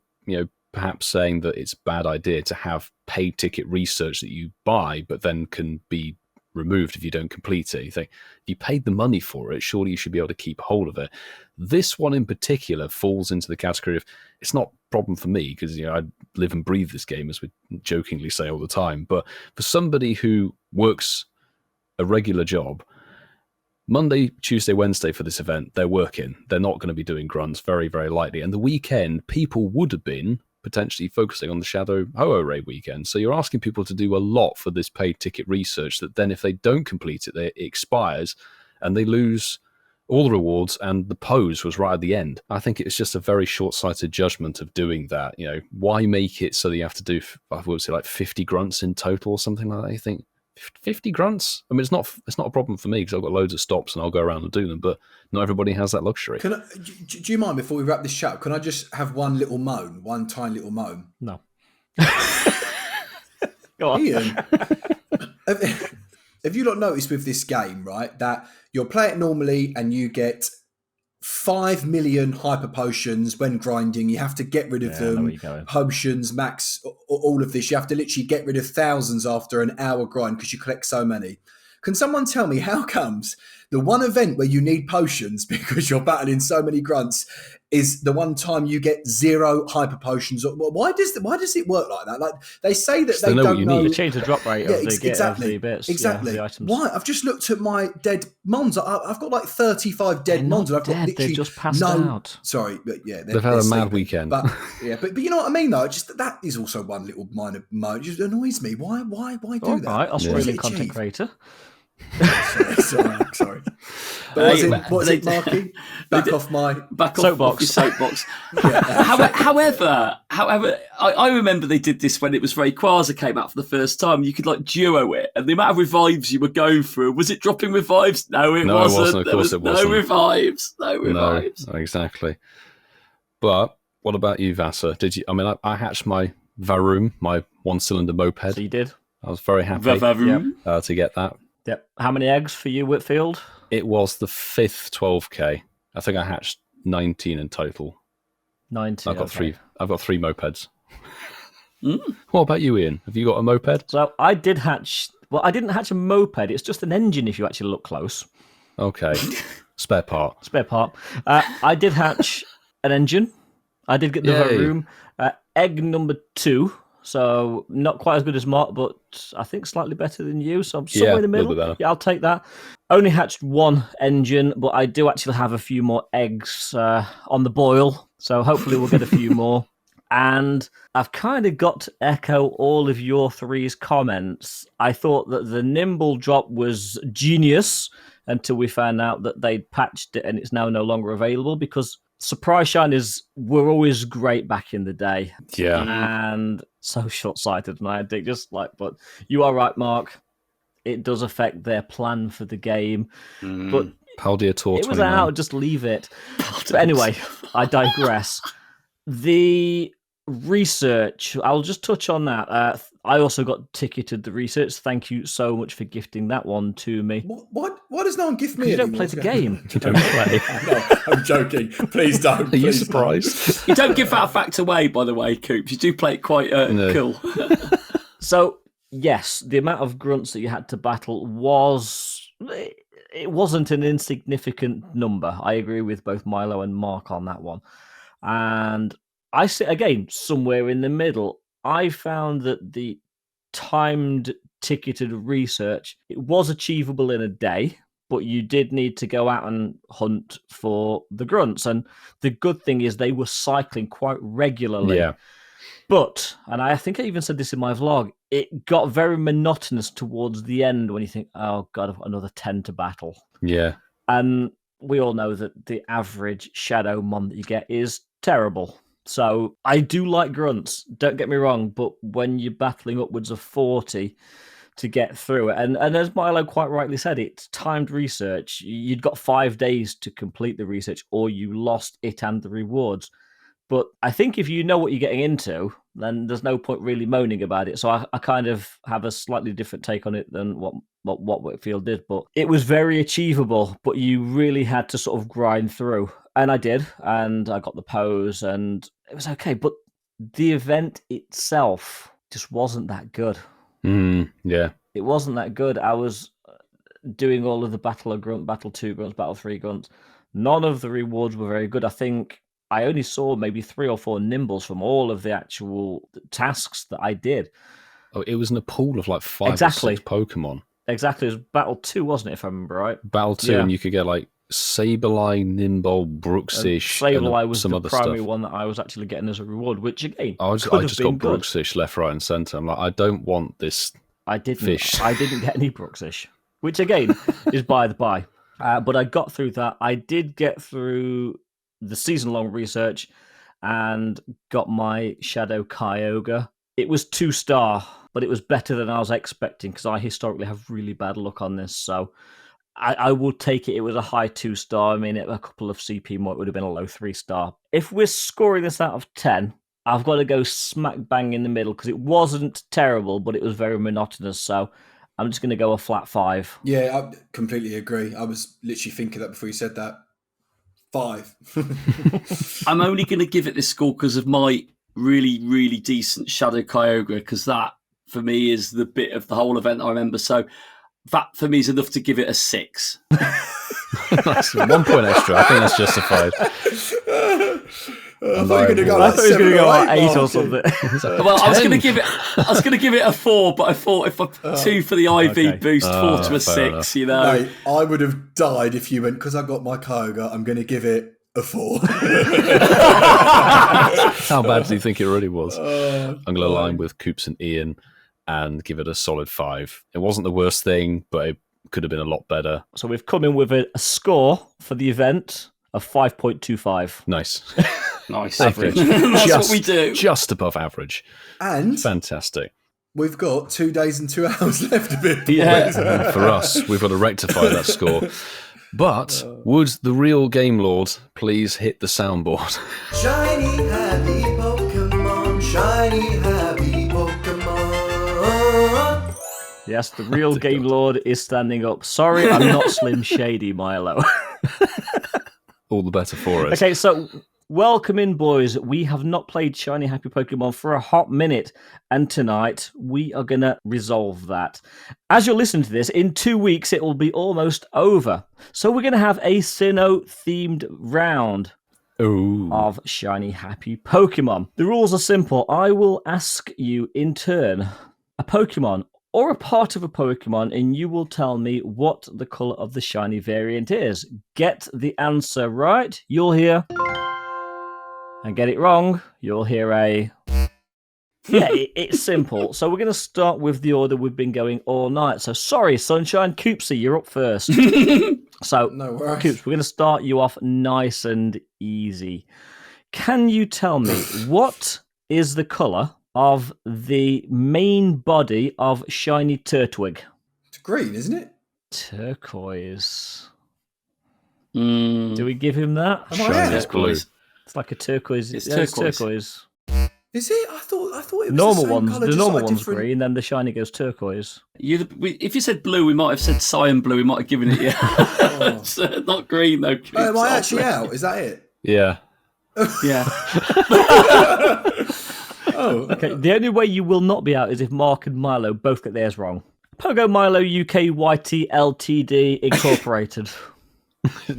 perhaps saying that it's a bad idea to have paid ticket research that you buy, but then can be removed if you don't complete it. You think, if you paid the money for it, surely you should be able to keep hold of it. This one in particular falls into the category of, it's not a problem for me because I live and breathe this game, as we jokingly say all the time. But for somebody who works a regular job, Monday, Tuesday, Wednesday for this event, they're working. They're not going to be doing grunts very, very lightly. And the weekend, people would have been potentially focusing on the Shadow Ho-Oh Raid weekend. So you're asking people to do a lot for this paid ticket research that then if they don't complete it, it expires and they lose all the rewards, and the pose was right at the end. I think it's just a very short-sighted judgment of doing that. Why make it so that you have to do, I would say, like 50 grunts in total or something like that? You think 50 grunts? I mean, it's not a problem for me because I've got loads of stops and I'll go around and do them, but not everybody has that luxury. Do you mind, before we wrap this chat, can I just have one tiny little moan? No. Go on. Ian, have you not noticed with this game, right, that you'll play it normally and you get 5 million hyper potions when grinding? You have to get rid of them. Potions, max, all of this. You have to literally get rid of thousands after an hour grind because you collect so many. Can someone tell me how comes the one event where you need potions because you're battling so many grunts is the one time you get 0 hyper potions? Why does it work like that? Like they say that they don't know. They change the drop rate of the bits. Exactly. Yeah, the items. Why? I've just looked at my dead mons. I've got like 35 dead mons. And I've got literally they're just passed out. Sorry, but yeah, they've had a mad weekend. But you know what I mean, though. Just that is also one little minor moan. It just annoys me. Why do All that? right, Australian content creator. Sorry. But what's it, Marky? Back off your soapbox. However, I remember they did this when it was Rayquaza came out for the first time. You could like duo it, and the amount of revives you were going through. Was it dropping revives? No, it wasn't. Of course, it wasn't. No revives. No, exactly. But what about you, Vasa? Did you? I mean, I hatched my Varoom, my 1-cylinder moped. So you did. I was very happy to get that. Yep. How many eggs for you, Whitfield? It was the 5th 12k. I think I hatched 19 in total. 19. I've got three mopeds. What about you, Ian? Have you got a moped? So I did hatch. Well, I didn't hatch a moped. It's just an engine. If you actually look close. Okay. Spare part. I did hatch an engine. I did get the Varoom. Egg number 2. So not quite as good as Mark, but I think slightly better than you. So I'm somewhere in the middle. Yeah, I'll take that. Only hatched 1 engine, but I do actually have a few more eggs on the boil. So hopefully we'll get a few more. And I've kind of got to echo all of your three's comments. I thought that the Nimble drop was genius until we found out that they'd patched it and it's now no longer available, because surprise shinies were always great back in the day. Yeah. And so short-sighted, and I think but you are right, Mark. It does affect their plan for the game. But Paldia Tour it was 29. out, just leave it. But anyway, I digress. The research, I'll just touch on that. I also got ticketed the research. Thank you so much for gifting that one to me. What? Why does no one gift me? You don't play the game. You don't play. No, I'm joking. Please don't. Are you surprised? You don't give that fact away, by the way, Coops. You do play it quite cool. So, yes, the amount of grunts that you had to battle it wasn't an insignificant number. I agree with both Milo and Mark on that one. And I sit, again, somewhere in the middle. I found that the timed ticketed research, it was achievable in a day, but you did need to go out and hunt for the grunts. And the good thing is they were cycling quite regularly. Yeah. But, and I think I even said this in my vlog, it got very monotonous towards the end when you think, oh God, I've got another 10 to battle. Yeah. And we all know that the average Shadow Mon that you get is terrible. So I do like grunts, don't get me wrong, but when you're battling upwards of 40 to get through it, and as Milo quite rightly said, it's timed research. You'd got 5 days to complete the research or you lost it and the rewards. But I think if you know what you're getting into, then there's no point really moaning about it. So I kind of have a slightly different take on it than what Whitfield did. But it was very achievable, but you really had to sort of grind through. And I did, and I got the pose, and it was okay. But the event itself just wasn't that good. Yeah. It wasn't that good. I was doing all of the Battle of Grunt, Battle 2 Grunts, Battle 3 Grunts, none of the rewards were very good. I think I only saw maybe 3 or 4 nimbles from all of the actual tasks that I did. Oh, it was in a pool of like 5 or 6 Pokemon. Exactly. It was Battle 2, wasn't it, if I remember right? Battle 2, and you could get like Sableye, Nimble, Brooksish, Sableye was some the other primary stuff. one that I was actually getting as a reward, which again, I just got Brooksish left, right, and centre. I'm like, I don't want this fish. I didn't get any Brooksish, which again is by the by. But I got through that. I did get through the season-long research and got my Shadow Kyogre. It was 2-star, but it was better than I was expecting because I historically have really bad luck on this. So I will take it. It was a high 2-star. I mean, a couple of CP more, it would have been a low 3-star. If we're scoring this out of 10, I've got to go smack bang in the middle because it wasn't terrible, but it was very monotonous. So I'm just going to go a flat 5. Yeah, I completely agree. I was literally thinking that before you said that. 5. I'm only going to give it this score because of my really, really decent Shadow Kyogre, because that, for me, is the bit of the whole event I remember. So that, for me, is enough to give it a 6. That's 1 point extra. I think that's justified. I thought you were going to go like 7 or 8 or something. Well, I was going to give it a 4, but I thought if 2 for the IV boost, 4 to a 6, enough. you know. Mate, I would have died if you went, because I got my Kyogre, I'm going to give it a 4. How bad do you think it really was? I'm going to line with Coops and Ian and give it a solid 5. It wasn't the worst thing, but it could have been a lot better. So we've come in with a score for the event of 5.25. Nice. Nice. Average. That's what we do. Just above average. And Fantastic. we've got 2 days and 2 hours left of it. Yeah. For us, we've got to rectify that score. But would the real Game Lord please hit the soundboard? Shiny happy Pokemon, shiny happy Pokemon. Yes, the real Game Lord is standing up. Sorry, I'm not Slim Shady, Milo. All the better for it. Okay, so welcome in, boys. We have not played Shiny Happy Pokemon for a hot minute, and tonight we are going to resolve that. As you're listening to this, in 2 weeks it will be almost over. So we're going to have a Sinnoh-themed round of Shiny Happy Pokemon. The rules are simple. I will ask you in turn a Pokemon or a part of a Pokemon, and you will tell me what the colour of the shiny variant is. Get the answer right, you'll hear... And get it wrong, you'll hear a... Yeah, it's simple. So we're going to start with the order we've been going all night. So sorry, Sunshine. Coopsy, you're up first. So, No worries. Coops, we're going to start you off nice and easy. Can you tell me what is the colour of the main body of Shiny Turtwig? It's green, isn't it? Turquoise. Do we give him that? Am I out? It's blue. It's like a turquoise. It's Yeah, turquoise. turquoise. Is it? I thought it was Normal the same ones. colour, The just normal like one's different... green, then the shiny goes turquoise. If you said blue, we might have said cyan blue. We might have given it you. It's, not green, though. Oh, am I It's actually red. out? Is that it? Yeah. Yeah. Oh, Okay, the only way you will not be out is if Mark and Milo both get theirs wrong. Pogo Milo UK YT Ltd Incorporated.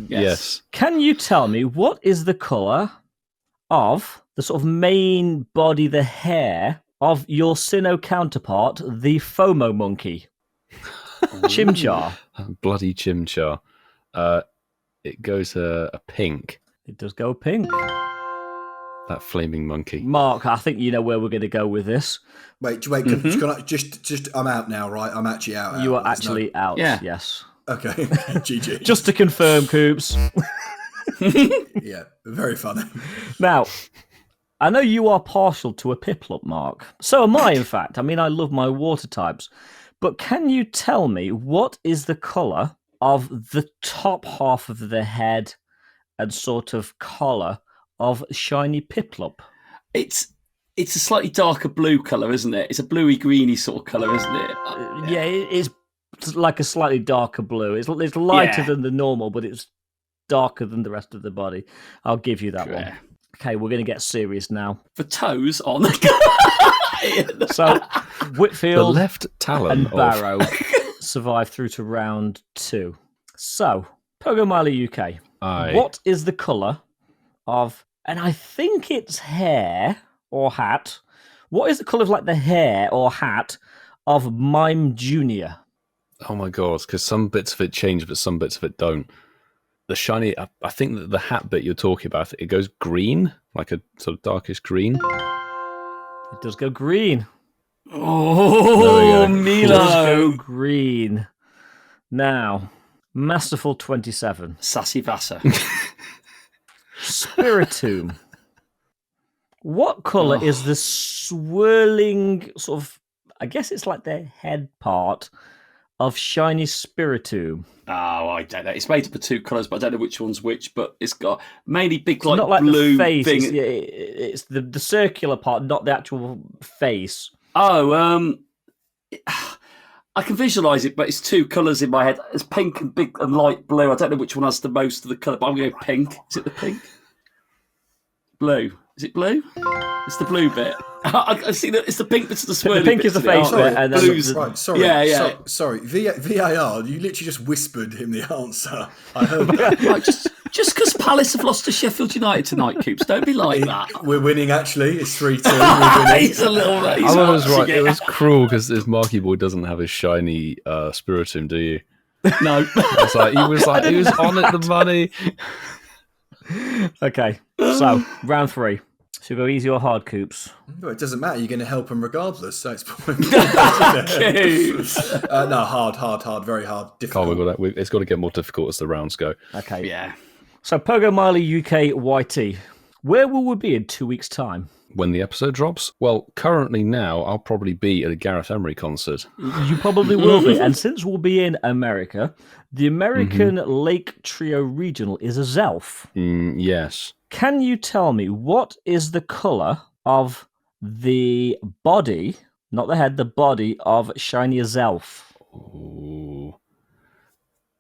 Yes. Can you tell me what is the colour of the sort of main body, the hair of your Sinnoh counterpart, the FOMO monkey? Chimchar. Bloody Chimchar. It goes a pink. It does go pink. That flaming monkey. Mark, I think you know where we're going to go with this. wait. Can I just? I'm out now, right? I'm actually out. You are There's actually out, Yeah. yes. no... Okay. GG. Just to confirm, Coops. Yeah, very funny. Now, I know you are partial to a Piplup, Mark. So am I, in fact. I mean, I love my water types. But can you tell me what is the colour of the top half of the head and sort of collar of shiny Piplup? It's a slightly darker blue colour, isn't it? It's a bluey greeny sort of colour, isn't it? Yeah, it's like a slightly darker blue. It's lighter Yeah. than the normal, but it's darker than the rest of the body. I'll give you that one. Yeah. Okay, we're going to get serious now. For toes on the So, The Whitfield left talon and of... Barrow. survive through to round 2. So, Pogo Miley UK. Aye. What is the colour of, and I think it's hair or hat. What is the colour of like the hair or hat of Mime Jr.? Oh my god, because some bits of it change, but some bits of it don't. The shiny, I think that the hat bit you're talking about, it goes green, like a sort of darkish green. It does go green. Oh, It does Milo. go green. Now, Masterful 27. Sassy Vassar. Spiritomb. What colour is the swirling sort of, I guess it's like the head part of Shiny Spiritomb? Oh, I don't know. It's made up of 2 colours, but I don't know which one's which. But it's got mainly big, It's not like blue the face. thing. It's the circular part, not the actual face. Oh, I can visualise it, but it's 2 colours in my head. It's pink and big and light blue. I don't know which one has the most of the colour, but I'm going to go pink. Is it the pink? Blue. Is it blue? It's the blue bit. I've seen it. It's the pink bits of the swirly. The pink is the face bit, and then blues. Right, sorry. Yeah. Sorry. VAR, you literally just whispered him the answer. I heard that. Right, just because Palace have lost to Sheffield United tonight, Coops, don't be like that. We're winning, actually. It's 3-2. We're winning. He's a little. I was right. It was cruel because this Marky Boy doesn't have his shiny Spiritomb, do you? No. It's like he was on it, the money. Okay, so round 3. Should we go easy or hard, Coops? Well, it doesn't matter. You're going to help him regardless, so it's probably... Coops. No, hard, very hard. Difficult. It's got to get more difficult as the rounds go. Okay. Yeah. So Pogo Miley UK YT. Where will we be in 2 weeks' time? When the episode drops? Well, currently now, I'll probably be at a Gareth Emery concert. You probably will be. And since we'll be in America, the American Lake Trio Regional is a Zelf. Yes. Can you tell me what is the colour of the body, not the head, the body of Shiny Zelf? Ooh.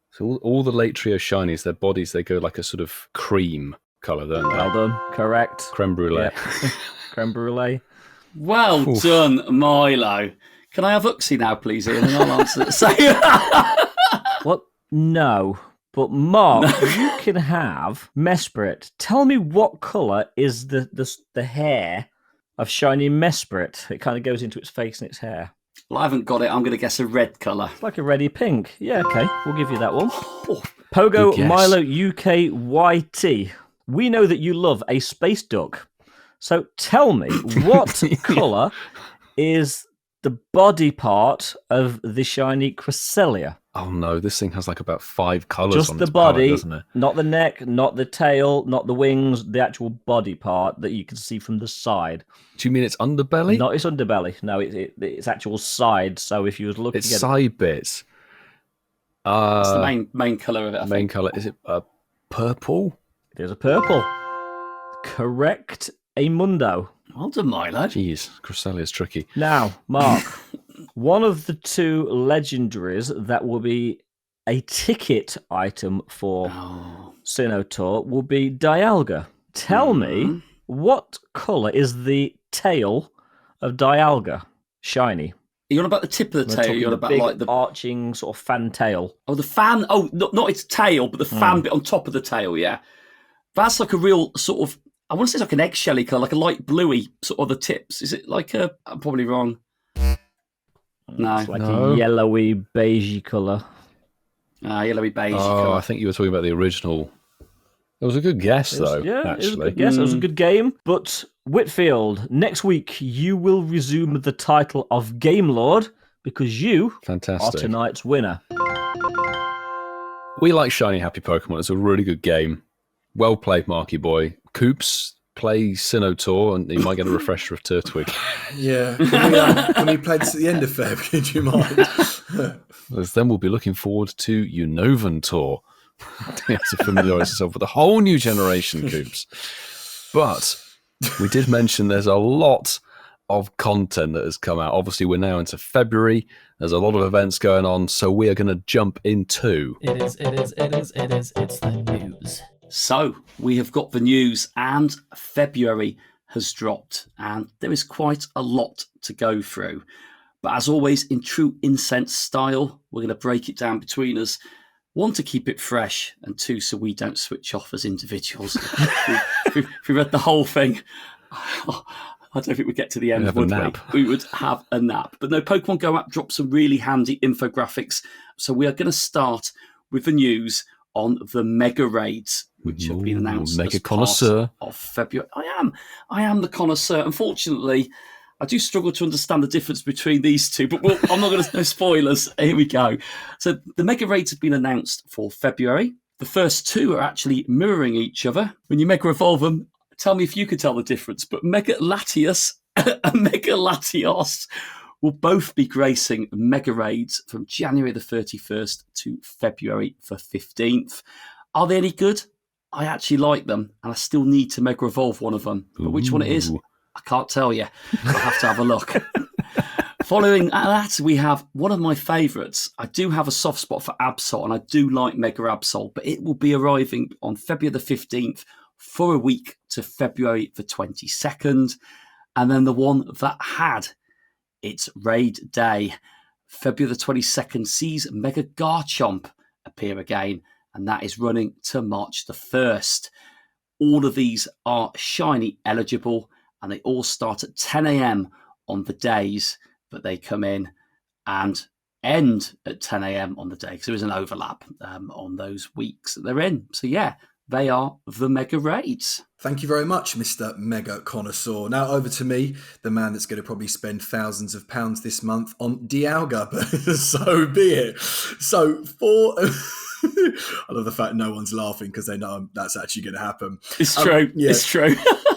So all the late trio shinies, their bodies, they go like a sort of cream colour, don't they? Well done. Correct. Creme brulee. Yep. Creme brulee. Well done, Milo. Can I have Uxie now, please, Ian? And I'll answer it. What? No. But Mark, you can have Mesprit. Tell me what colour is the hair of Shiny Mesprit? It kind of goes into its face and its hair. Well, I haven't got it. I'm going to guess a red colour. It's like a reddy pink. Yeah, okay. We'll give you that one. Pogo Milo UK YT. We know that you love a space duck. So tell me, what colour is the body part of the Shiny Cresselia? Oh no, this thing has like about 5 colours Just on the its body, palette, doesn't it? not the neck, not the tail, not the wings, the actual body part that you can see from the side. Do you mean its underbelly? Not its underbelly. No, it's actual side. So if you was looking Its at side bits. It's the main colour of it, I Main think. colour. Is it purple? there's a purple. Correct, a mundo. Well done, Milo. Jeez, Cresselia's tricky. Now, Mark, one of the 2 legendaries that will be a ticket item for Sinnoh Tour will be Dialga. Tell me, what colour is the tail of Dialga? Shiny. Are you on about the tip of the tail? You're on about big, like the arching sort of fan tail. Oh, the fan. Oh, not its tail, but the fan bit on top of the tail. Yeah, that's like a real sort of. I want to say it's like an eggshelly colour, like a light bluey sort of the tips. Is it like a? I'm probably wrong. No, It's like a yellowy, beigey colour. Yellowy beige. Oh, I think you were talking about the original. It was a good guess, though. Yeah, it was a actually. good guess. It was a good game. But Whitfield, next week you will resume the title of Game Lord because you are Fantastic. tonight's winner. We like Shiny Happy Pokemon. It's a really good game. Well played, Marky Boy. Coops, play Sinnoh Tour, and you might get a refresher of Turtwig. Yeah. Can we play this at the end of Feb? Could you mind? As then we'll be looking forward to Unnovan Tour. You have to familiarise yourself with a whole new generation, Coops. But we did mention there's a lot of content that has come out. Obviously, we're now into February. There's a lot of events going on, so we are going to jump into... It's the news. So we have got the news, and February has dropped, and there is quite a lot to go through. But as always, in true Incensed style, we're going to break it down between us. 1, to keep it fresh, and 2, so we don't switch off as individuals. if we read the whole thing, I don't think we'd get to the end, would we? We would have a nap. But no, Pokemon Go app dropped some really handy infographics. So we are going to start with the news on the Mega Raids, which have been announced Mega as connoisseur part of February. I am the connoisseur. Unfortunately, I do struggle to understand the difference between these two, but I'm not going to no spoilers. Here we go. So the Mega Raids have been announced for February. The first 2 are actually mirroring each other. When you Mega Evolve them, tell me if you could tell the difference. But Mega Latios and Mega Latios will both be gracing Mega Raids from January the 31st to February the 15th. Are they any good? I actually like them, and I still need to Mega Evolve one of them. But which one it is, I can't tell you. I'll have to have a look. Following that, we have one of my favourites. I do have a soft spot for Absol, and I do like Mega Absol, but it will be arriving on February the 15th for a week to February the 22nd. And then the one that had its raid day, February the 22nd, sees Mega Garchomp appear again, and that is running to March the 1st. All of these are shiny eligible, and they all start at 10 a.m. on the days that they come in and end at 10 a.m. on the day, because there is an overlap on those weeks that they're in. So yeah, they are the Mega Raids. Thank you very much, Mr. Mega Connoisseur. Now over to me, the man that's going to probably spend thousands of pounds this month on Dialga, but so be it. So for... I love the fact no one's laughing because they know that's actually going to happen. It's true. Yeah. It's true.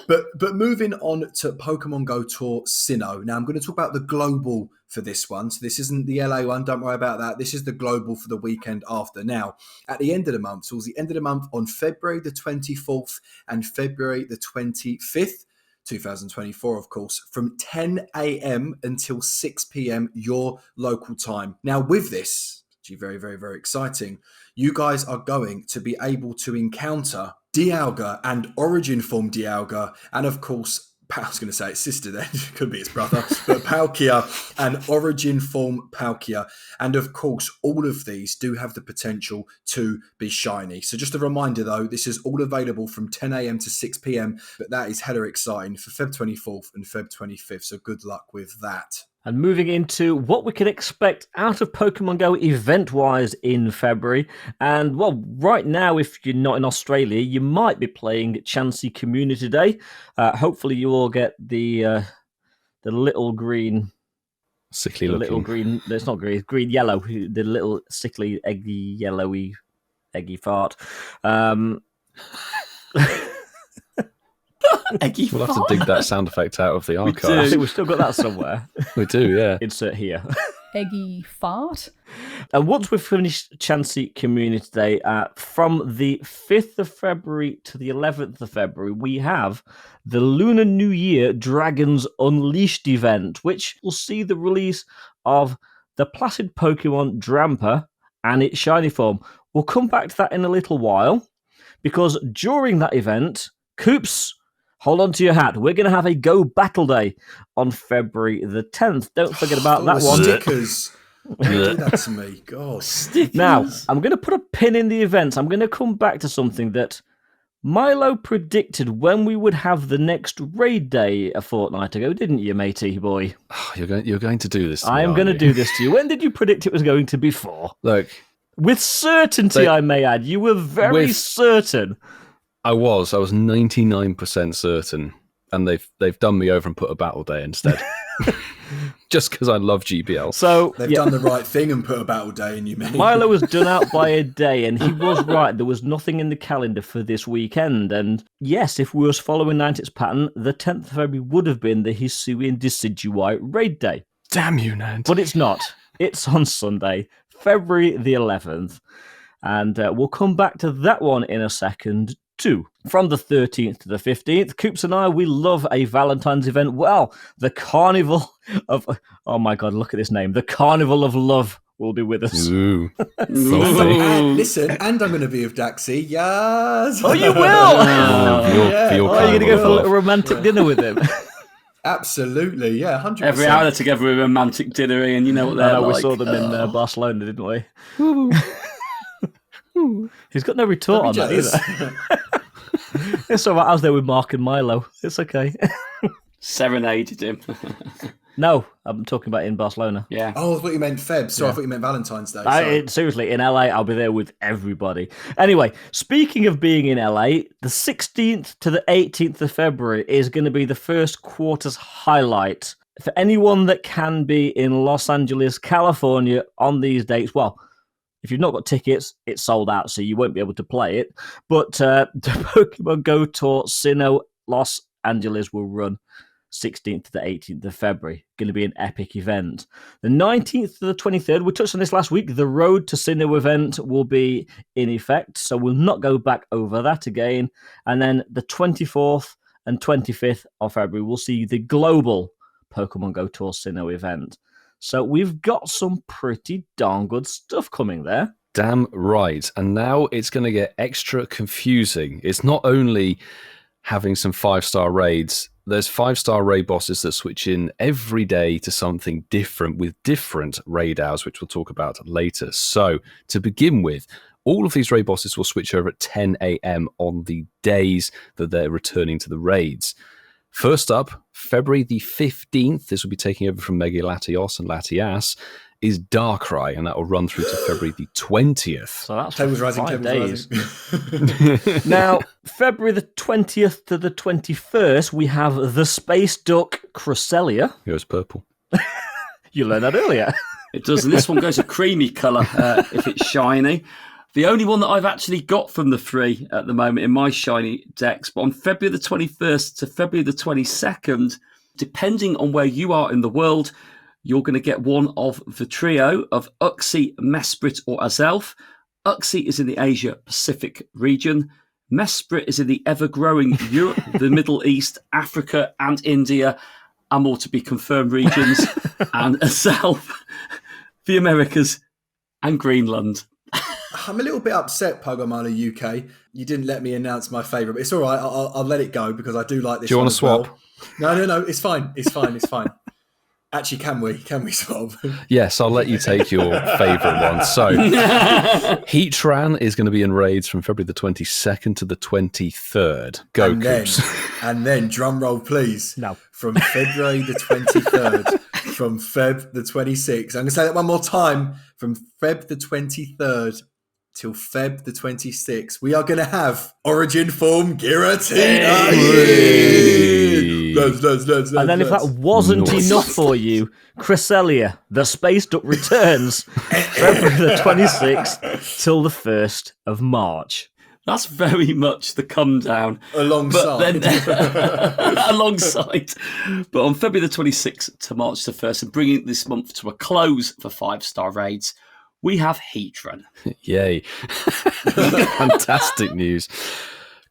But moving on to Pokemon Go Tour Sinnoh. Now I'm going to talk about the global for this one. So this isn't the LA one. Don't worry about that. This is the global for the weekend after. Now, at the end of the month, towards the end of the month on February the 24th and February the 25th, 2024, of course, from 10 a.m. until 6 p.m. your local time. Now, with this, actually very, very, very exciting, you guys are going to be able to encounter Dialga and Origin Form Dialga, and of course, I was going to say its sister then, could be its brother, but Palkia and Origin Form Palkia. And of course, all of these do have the potential to be shiny. So just a reminder though, this is all available from 10 a.m. to 6 p.m, but that is hella exciting for Feb 24th and Feb 25th. So good luck with that. And moving into what we can expect out of Pokemon Go event-wise in February. And, well, right now, if you're not in Australia, you might be playing Chansey Community Day. Hopefully you all get the little green... Sickly looking. Little green... It's not green, it's green-yellow. The little sickly, eggy, yellowy, eggy fart. Eggy We'll have to dig that sound effect out of the archive. I think we've still got that somewhere. We do, yeah. Insert here. Eggy fart. And once we've finished Chansey Community Day, from the 5th of February to the 11th of February, we have the Lunar New Year Dragons Unleashed event, which will see the release of the Placid Pokemon Drampa and its shiny form. We'll come back to that in a little while, because during that event, Coops, hold on to your hat. We're going to have a Go Battle Day on February the 10th. Don't forget about that one. Stickers. Don't do that to me. God. Stickers. Now, I'm going to put a pin in the events. I'm going to come back to something that Milo predicted when we would have the next raid day a fortnight ago, didn't you, matey boy? Oh, you're going to do this to me, I am going to do this to you. When did you predict it was going to be for? Look. With certainty, I may add. You were very certain. I was 99% certain, and they've done me over and put a battle day instead, just because I love GBL. So they've done the right thing and put a battle day in you, mate. Milo was done out by a day, and he was right. There was nothing in the calendar for this weekend, and yes, if we was following Niantic's pattern, the 10th of February would have been the Hisuian Decidueye raid day. Damn you, Niantic! But it's not. It's on Sunday, February the 11th, and we'll come back to that one in a second. From the 13th to the 15th, Coops and I, we love a Valentine's event. Well, the Carnival of... Oh my God, look at this name. The Carnival of Love will be with us. Ooh. Listen, and I'm going to be with Daxi. Yes. Oh, you will? You're you're going to go for a little romantic dinner with him? Absolutely, yeah, 100%. Every hour they're together with a romantic dinner, and you know what they're like. We saw them in Barcelona, didn't we? He's got no retort on that either. It's all right. I was there with Mark and Milo. It's okay. Serenaded him. No, I'm talking about in Barcelona. Yeah. Oh, I thought you meant Feb. Sorry, I thought you meant Valentine's Day. Seriously, in LA, I'll be there with everybody. Anyway, speaking of being in LA, the 16th to the 18th of February is going to be the first quarter's highlight. For anyone that can be in Los Angeles, California on these dates, well, if you've not got tickets, it's sold out, so you won't be able to play it. But the Pokemon GO Tour Sinnoh Los Angeles will run 16th to the 18th of February. Going to be an epic event. The 19th to the 23rd, we touched on this last week, the Road to Sinnoh event will be in effect, so we'll not go back over that again. And then the 24th and 25th of February, we'll see the global Pokemon GO Tour Sinnoh event. So we've got some pretty darn good stuff coming there. Damn right. And now it's going to get extra confusing. It's not only having some 5-star raids, there's 5-star raid bosses that switch in every day to something different with different raid hours, which we'll talk about later. So to begin with, all of these raid bosses will switch over at 10 a.m. on the days that they're returning to the raids. First up, February the 15th, this will be taking over from Mega Latios and Latias, is Darkrai, and that will run through to February the 20th. So that's Tables rising, 5 tables days. Now, February the 20th to the 21st, we have the Space Duck Cresselia. Here's purple. You learned that earlier. It does, and this one goes a creamy colour if it's shiny. The only one that I've actually got from the 3 at the moment in my shiny decks, but on February the 21st to February the 22nd, depending on where you are in the world, you're going to get one of the trio of Uxie, Mesprit, or Azelf. Uxie is in the Asia-Pacific region. Mesprit is in the ever-growing Europe, the Middle East, Africa, and India, and more to be confirmed regions. And Azelf, the Americas, and Greenland. I'm a little bit upset, Pokemon UK. You didn't let me announce my favourite, but it's all right. I'll let it go because I do like this. Do you want to swap? Well. No. It's fine. It's fine. Actually, can we swap? Yes, I'll let you take your favourite one. So, Heatran is going to be in raids from February the 22nd to the 23rd. Go, Coops. And then, drum roll, please. No. From February the 23rd, from Feb the 26th. I'm going to say that one more time. From Feb the 23rd till Feb the 26th, we are going to have Origin Form Giratina. And then if that wasn't enough for you, Cresselia, the Space Duck returns February the 26th till the 1st of March. That's very much the come down. Alongside. Alongside. But on February the 26th to March the 1st, and bringing this month to a close for 5-star raids, we have Heatran. Yay. Fantastic news.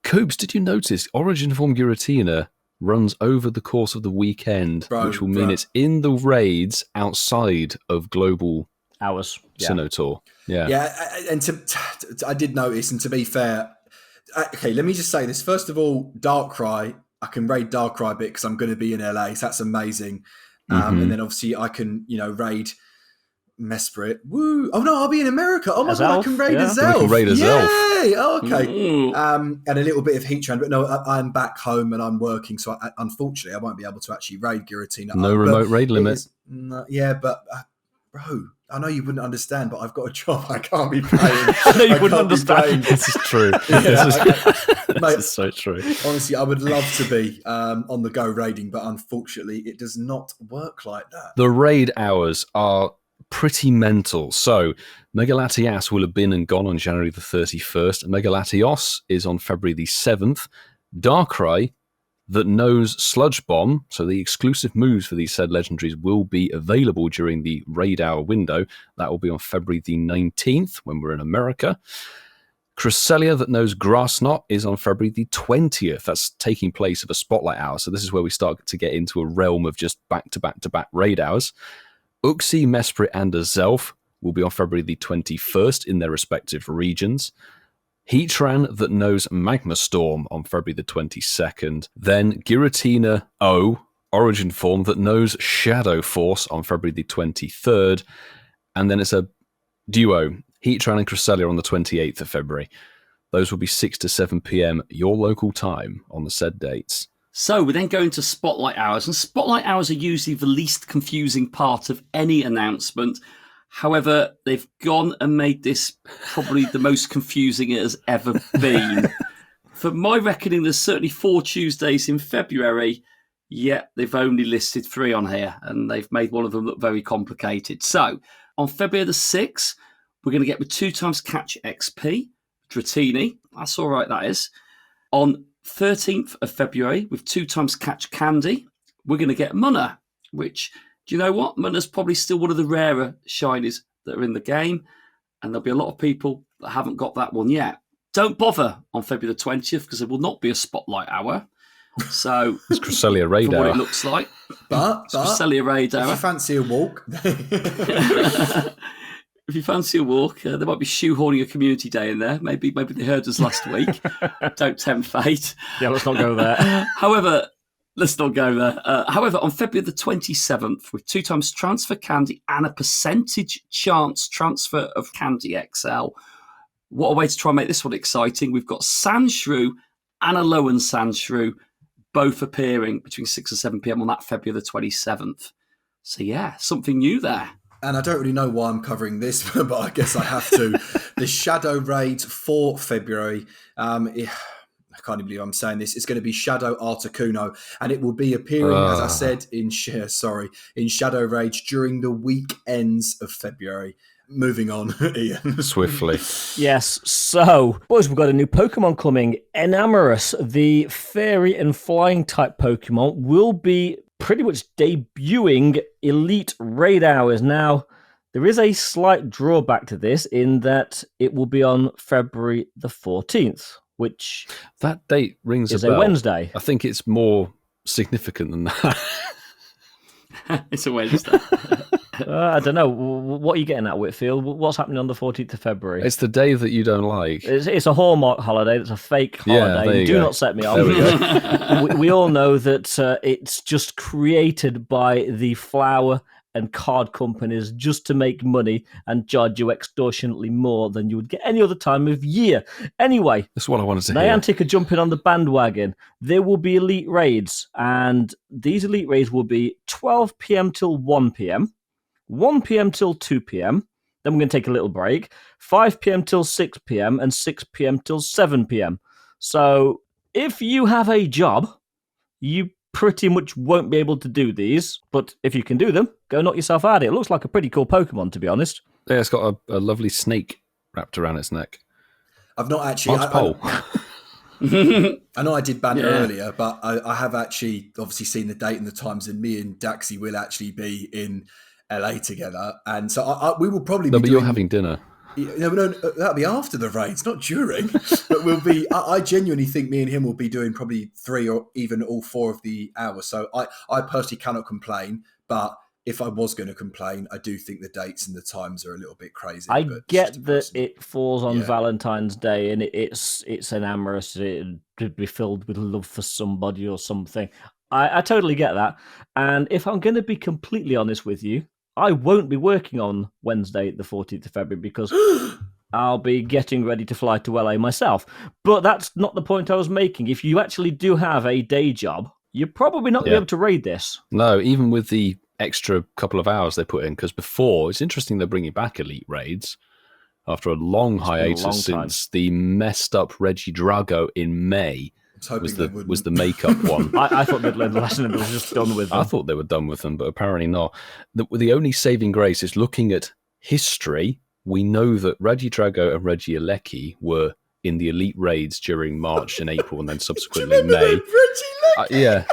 Coops, did you notice Origin Form Giratina runs over the course of the weekend, which will mean it's in the raids outside of global hours. Sinnoh Tour. Yeah, and I did notice, and to be fair, okay, let me just say this. First of all, Darkrai, I can raid Darkrai a bit because I'm going to be in LA, so that's amazing. And then obviously I can, raid Mesprit. Woo! Oh no, I'll be in America. Oh my god, I can raid Azelf. We can raid Azelf. Yay! Oh, okay. And a little bit of Heatran, but no, I'm back home and I'm working, so unfortunately I won't be able to actually raid Giratina. No remote raid limit. But bro, I know you wouldn't understand, but I've got a job. I can't be playing. I know you wouldn't understand. This is true. This is so true. Honestly, I would love to be on the go raiding, but unfortunately, it does not work like that. The raid hours are pretty mental. So, Mega Latias will have been and gone on January the 31st. Mega Latios is on February the 7th. Darkrai, that knows Sludge Bomb, so the exclusive moves for these said legendaries will be available during the raid hour window. That will be on February the 19th when we're in America. Cresselia, that knows Grass Knot, is on February the 20th. That's taking place of a spotlight hour, so this is where we start to get into a realm of just back-to-back-to-back raid hours. Uxie, Mesprit, and Azelf will be on February the 21st in their respective regions. Heatran, that knows Magma Storm, on February the 22nd. Then Giratina O Origin form that knows Shadow Force on February the 23rd. And then it's a duo, Heatran and Cresselia on the 28th of February. Those will be 6 to 7 p.m. your local time on the said dates. So we then go into Spotlight Hours, and Spotlight Hours are usually the least confusing part of any announcement. However, they've gone and made this probably the most confusing it has ever been. For my reckoning, there's certainly 4 Tuesdays in February, yet they've only listed 3 on here, and they've made one of them look very complicated. So, on February the 6th, we're going to get with 2 times Catch XP, Dratini. That's all right, that is. On 13th of February, with 2 times Catch Candy, we're going to get Munna, which, do you know what? Munna's probably still one of the rarer shinies that are in the game, and there'll be a lot of people that haven't got that one yet. Don't bother on February the 20th, because there will not be a Spotlight Hour. So it's Cresselia Raid Hour. Hour. What it looks like. But Cresselia Raid Hour. If you fancy a walk... If you fancy a walk, there might be shoehorning a community day in there. Maybe they heard us last week. Don't tempt fate. Yeah, let's not go there. However, let's not go there. However, on February the 27th, with 2 times Transfer Candy and a percentage chance transfer of Candy XL, what a way to try and make this one exciting. We've got Sandshrew and Alolan Sandshrew both appearing between 6 and 7 p.m. on that February the 27th. So yeah, something new there. And I don't really know why I'm covering this, but I guess I have to. The Shadow Raid for February. I can't even believe I'm saying this. It's going to be Shadow Articuno, and it will be appearing, as I said, in Shadow Rage during the weekends of February. Moving on, Ian. Swiftly. Yes, so, boys, we've got a new Pokemon coming. Enamorous, the fairy and flying type Pokemon, will be pretty much debuting Elite Raid Hours. Now, there is a slight drawback to this in that it will be on February the 14th, which that date rings is a bell. A Wednesday. I think it's more significant than that. It's a Wednesday. I don't know. What are you getting at, Whitfield? What's happening on the 14th of February? It's the day that you don't like. It's a Hallmark holiday. It's a fake holiday. Yeah, Do not set me off. There we go. we all know that it's just created by the flower and card companies just to make money and charge you extortionately more than you would get any other time of year. Anyway, that's what I wanted to hear. Niantic are jumping on the bandwagon. There will be elite raids, and these elite raids will be 12 p.m. till 1 p.m., 1 p.m. till 2 p.m., then we're going to take a little break, 5 p.m. till 6 p.m., and 6 p.m. till 7 p.m. So if you have a job, you pretty much won't be able to do these, but if you can do them, go knock yourself out. It looks like a pretty cool Pokemon, to be honest. Yeah, it's got a lovely snake wrapped around its neck. I've not actually... I know I did banter earlier, but I have actually obviously seen the date and the times, and me and Daxi will actually be in LA together, and so we will probably be. But you're having dinner. No, that'll be after the raids, not during. But we'll be. I genuinely think me and him will be doing probably 3 or even all 4 of the hours. So I personally cannot complain. But if I was going to complain, I do think the dates and the times are a little bit crazy. I get that it falls on Valentine's Day, and it's an amorous. It would be filled with love for somebody or something. I totally get that. And if I'm going to be completely honest with you, I won't be working on Wednesday, the 14th of February, because I'll be getting ready to fly to LA myself. But that's not the point I was making. If you actually do have a day job, you're probably not going to be able to raid this. No, even with the extra couple of hours they put in, because before, it's interesting they're bringing back Elite Raids after a long hiatus since the messed up Regidrago in May. Was the makeup one. I thought they'd learned the lesson and it was just done with them. I thought they were done with them, but apparently not. The only saving grace is looking at history. We know that Regidrago and Regieleki were in the Elite Raids during March and April, and then subsequently May. Yeah.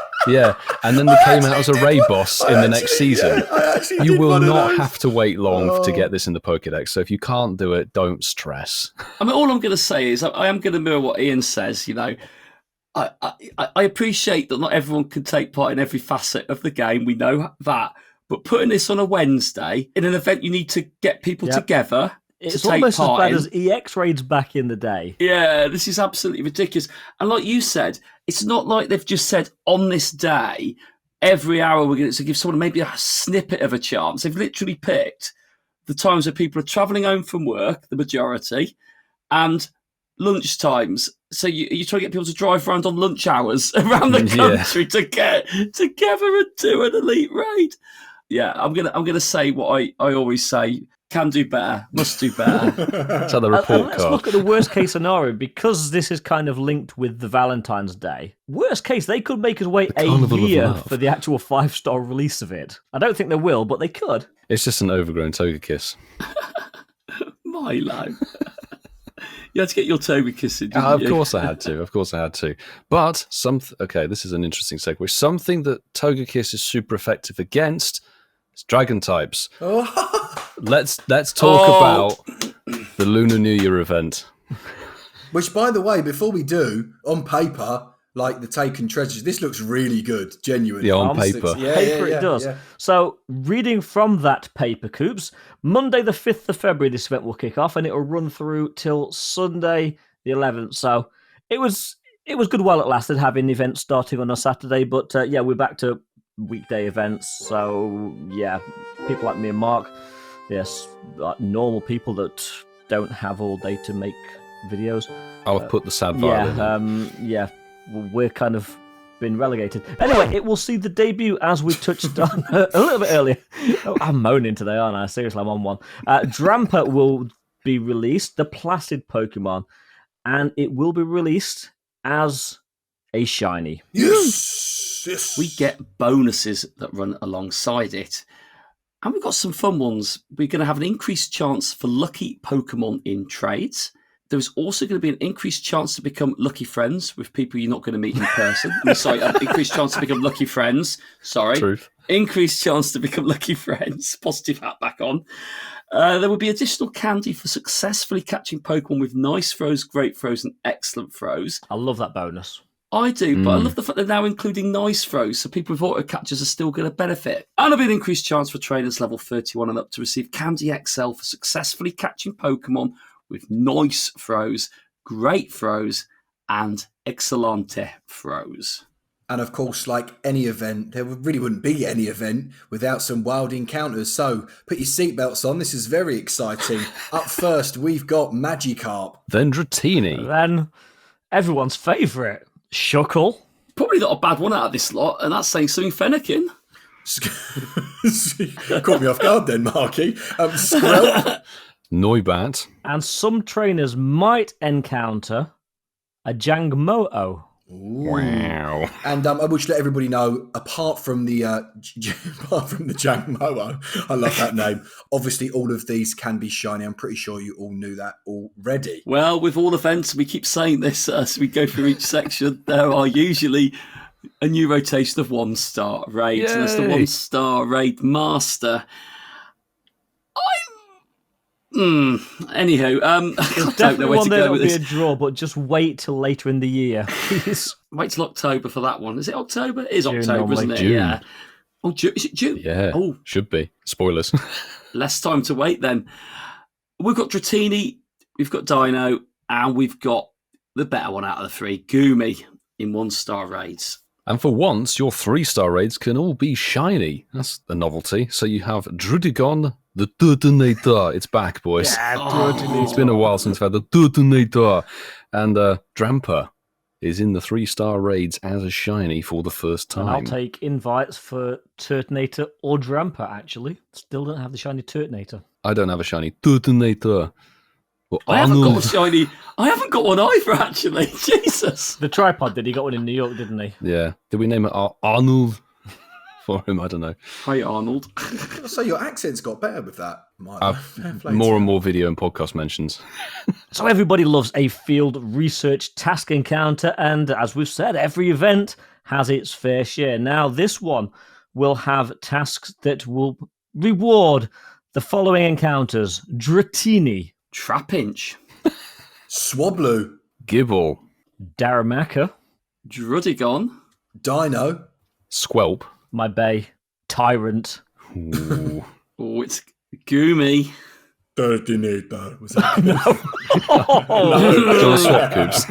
And then they came out as a raid boss in the next season. You will not have to wait long to get this in the Pokédex. So if you can't do it, don't stress. I mean, all I'm going to say is I am going to mirror what Ian says, you know. I appreciate that not everyone can take part in every facet of the game. We know that. But putting this on a Wednesday in an event you need to get people together it's to take almost part as bad as EX raids back in the day. Yeah, this is absolutely ridiculous. And like you said, it's not like they've just said on this day, every hour we're going to give someone maybe a snippet of a chance. They've literally picked the times where people are travelling home from work, the majority, and lunch times. So you try to get people to drive around on lunch hours around the country to get together and do an elite raid. Yeah, I'm gonna say what I always say: can do better, must do better. So the report Let's card. look at the worst case scenario, because this is kind of linked with the Valentine's Day. Worst case, they could make us wait a Carnival of year Love. for the actual 5-star release of it. I don't think they will, but they could. It's just an overgrown toga kiss. Milo. You had to get your toga kissing, didn't Of you? course I had to. But okay, this is an interesting segue. Something that Togekiss is super effective against is dragon types. Let's talk about the Lunar New Year event. Which, by the way, before we do, on paper, like the Taken Treasures, this looks really good, genuinely. Yeah, on This paper. looks- It does. yeah. So, reading from that paper, Coops, Monday the 5th of February this event will kick off, and it will run through till Sunday the 11th. So, it was good while it lasted, having events starting on a Saturday, but yeah, we're back to weekday events. So, yeah, people like me and Mark, yes, like normal people that don't have all day to make videos. I'll put the sad violin. Yeah, we're kind of been relegated. Anyway, it will see the debut, as we touched on a little bit earlier. Oh, I'm moaning today, aren't I? Seriously, I'm on one. Drampa will be released, the Placid Pokemon, and it will be released as a shiny. Yes! We get bonuses that run alongside it. And we've got some fun ones. We're going to have an increased chance for lucky Pokemon in trades. There's also going to be an increased chance to become lucky friends with people you're not going to meet in person. Increased chance to become lucky friends. Sorry. Truth. Increased chance to become lucky friends. Positive hat back on. There will be additional candy for successfully catching Pokemon with nice throws, great throws, and excellent throws. I love that bonus. I do, but I love the fact they're now including nice throws, so people with auto catchers are still going to benefit. And there'll be an increased chance for trainers level 31 and up to receive Candy XL for successfully catching Pokemon with nice throws, great throws, and excellente throws. And of course, like any event, there really wouldn't be any event without some wild encounters. So put your seatbelts on. This is very exciting. Up first, we've got Magikarp. Then Dratini. Then everyone's favourite, Shuckle. Probably not a bad one out of this lot, and that's saying something Fennekin. Caught me off guard then, Marky. Skrelp. Noibat. And some trainers might encounter a Jangmo-O. Wow. And I wish to let everybody know, apart from the Jangmo-O, I love that name. Obviously, all of these can be shiny. I'm pretty sure you all knew that already. Well, with all events, we keep saying this as we go through each section, there are usually a new rotation of 1-star raids. And as the Yay. 1-star raid master, Anywho, I don't know Definitely where one to there go that'll with be this. a draw, but just wait till later in the year, please. Wait till October for that one. Is it October? It is June October, normally. isn't it? June. Yeah. Oh, June. Is it June? Yeah. Oh, Should be. Spoilers. less time to wait then. We've got Dratini, we've got Dino, and we've got the better one out of the three, Goomy, in 1-star raids. And for once, your 3-star raids can all be shiny. That's the novelty. So you have Drudigon, the Detonator. It's back, boys. It's been a while since we've had the Detonator. And Drampa is in the 3-star raids as a shiny for the first And I'll time. take invites for Turtonator or Drampa, actually. Still don't have the shiny Turtonator. I don't have a shiny Detonator. Well, I haven't got a Arnold. shiny. I haven't got one either, actually. Jesus. The tripod did. He got one in New York, didn't he? Yeah. Did we name it Arnold for him? I don't know. Hi, Arnold. So your accent's got better with that, Mike. Fair play to More you. and more video and podcast mentions. So everybody loves a field research task encounter, and as we've said, every event has its fair share. Now, this one will have tasks that will reward the following encounters. Dratini, Trapinch, Swablu, Gibble. Darumaka, Drudigon, Dino, Squelp. my bay, Tyrant, Ooh. oh, it's Goomy, Terminator. Was that No. Do you want to swap, Coops?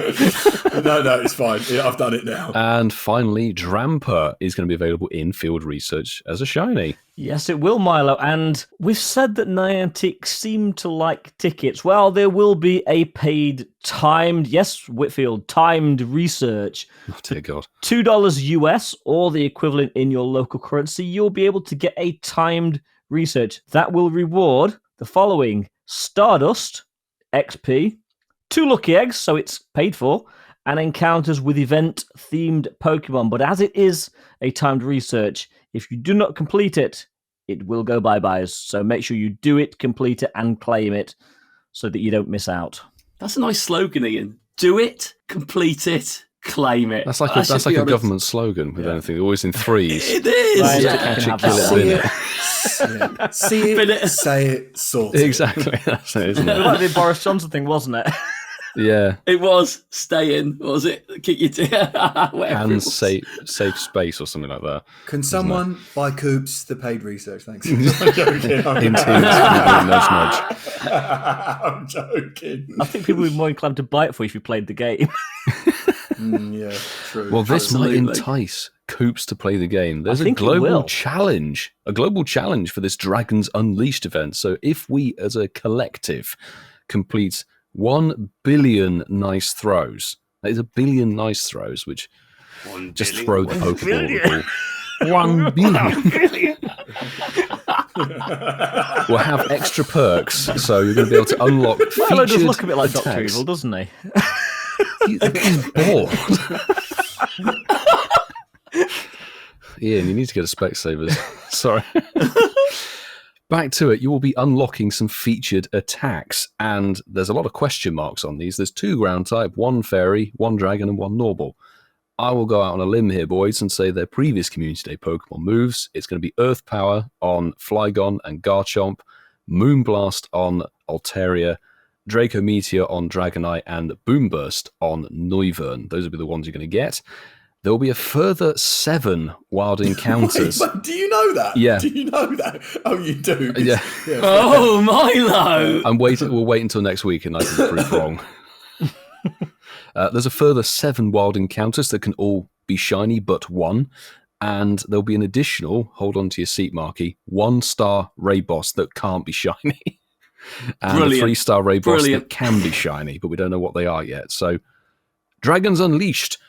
No, it's fine. Yeah, I've done it now. And finally, Dramper is going to be available in field research as a shiny. Yes, it will, Milo. And we've said that Niantic seem to like tickets. Well, there will be a paid timed, yes, Whitfield, timed research. Oh, dear God. $2 US or the equivalent in your local currency. You'll be able to get a timed research that will reward the following: Stardust, XP, 2 lucky eggs, so it's paid for, and encounters with event-themed Pokemon. But as it is a timed research, if you do not complete it, it will go bye-byes. So make sure you do it, complete it, and claim it so that you don't miss out. That's a nice slogan, Ian. Do it, complete it, claim it. That's like a government slogan with anything. Always in threes. It is. Right, Yeah. I can have Kill that it, one. bin it. See it, say it, sort it. Exactly. That's it, isn't It was it? like the Boris Johnson thing, wasn't it? Yeah. It was stay in. What was it? Kick your whatever it And was. safe space or something like that. Can someone buy Coops the paid research? Thanks. I'm In joking. teams. Nudge, nudge. I'm joking. I think people would be more inclined to buy it for you if you played the game. Yeah, true. Well, this might Absolutely. entice Coops to play the game. There's a think it will. global challenge for this Dragons Unleashed event. So if we as a collective complete 1 billion nice throws, that is 1 billion nice throws, which just throw the Pokeball at the ball. 1 billion. We'll have extra perks, so you're going to be able to unlock Milo does featured look a bit like Dr. attacks. Evil, doesn't he? He's bored. Ian, you need to go to Specsavers. Sorry. Back to it. You will be unlocking some featured attacks, and there's a lot of question marks on these. There's 2 ground type, 1 fairy, 1 dragon, and 1 normal. I will go out on a limb here, boys, and say their previous Community Day Pokemon moves. It's going to be Earth Power on Flygon and Garchomp, Moonblast on Altaria, Draco Meteor on Dragonite, and Boomburst on Noivern. Those will be the ones you're going to get. There will be a further 7 wild encounters. Wait, do you know that? Yeah. Do you know that? Oh, you do? Yeah. Oh, Milo! We'll wait until next week and I can prove wrong. There's a further 7 wild encounters that can all be shiny but 1. And there'll be an additional, hold on to your seat, Marky, 1-star Ray Boss that can't be shiny. And Brilliant. a 3-star Ray Boss Brilliant. that can be shiny, but we don't know what they are yet. So, Dragons Unleashed.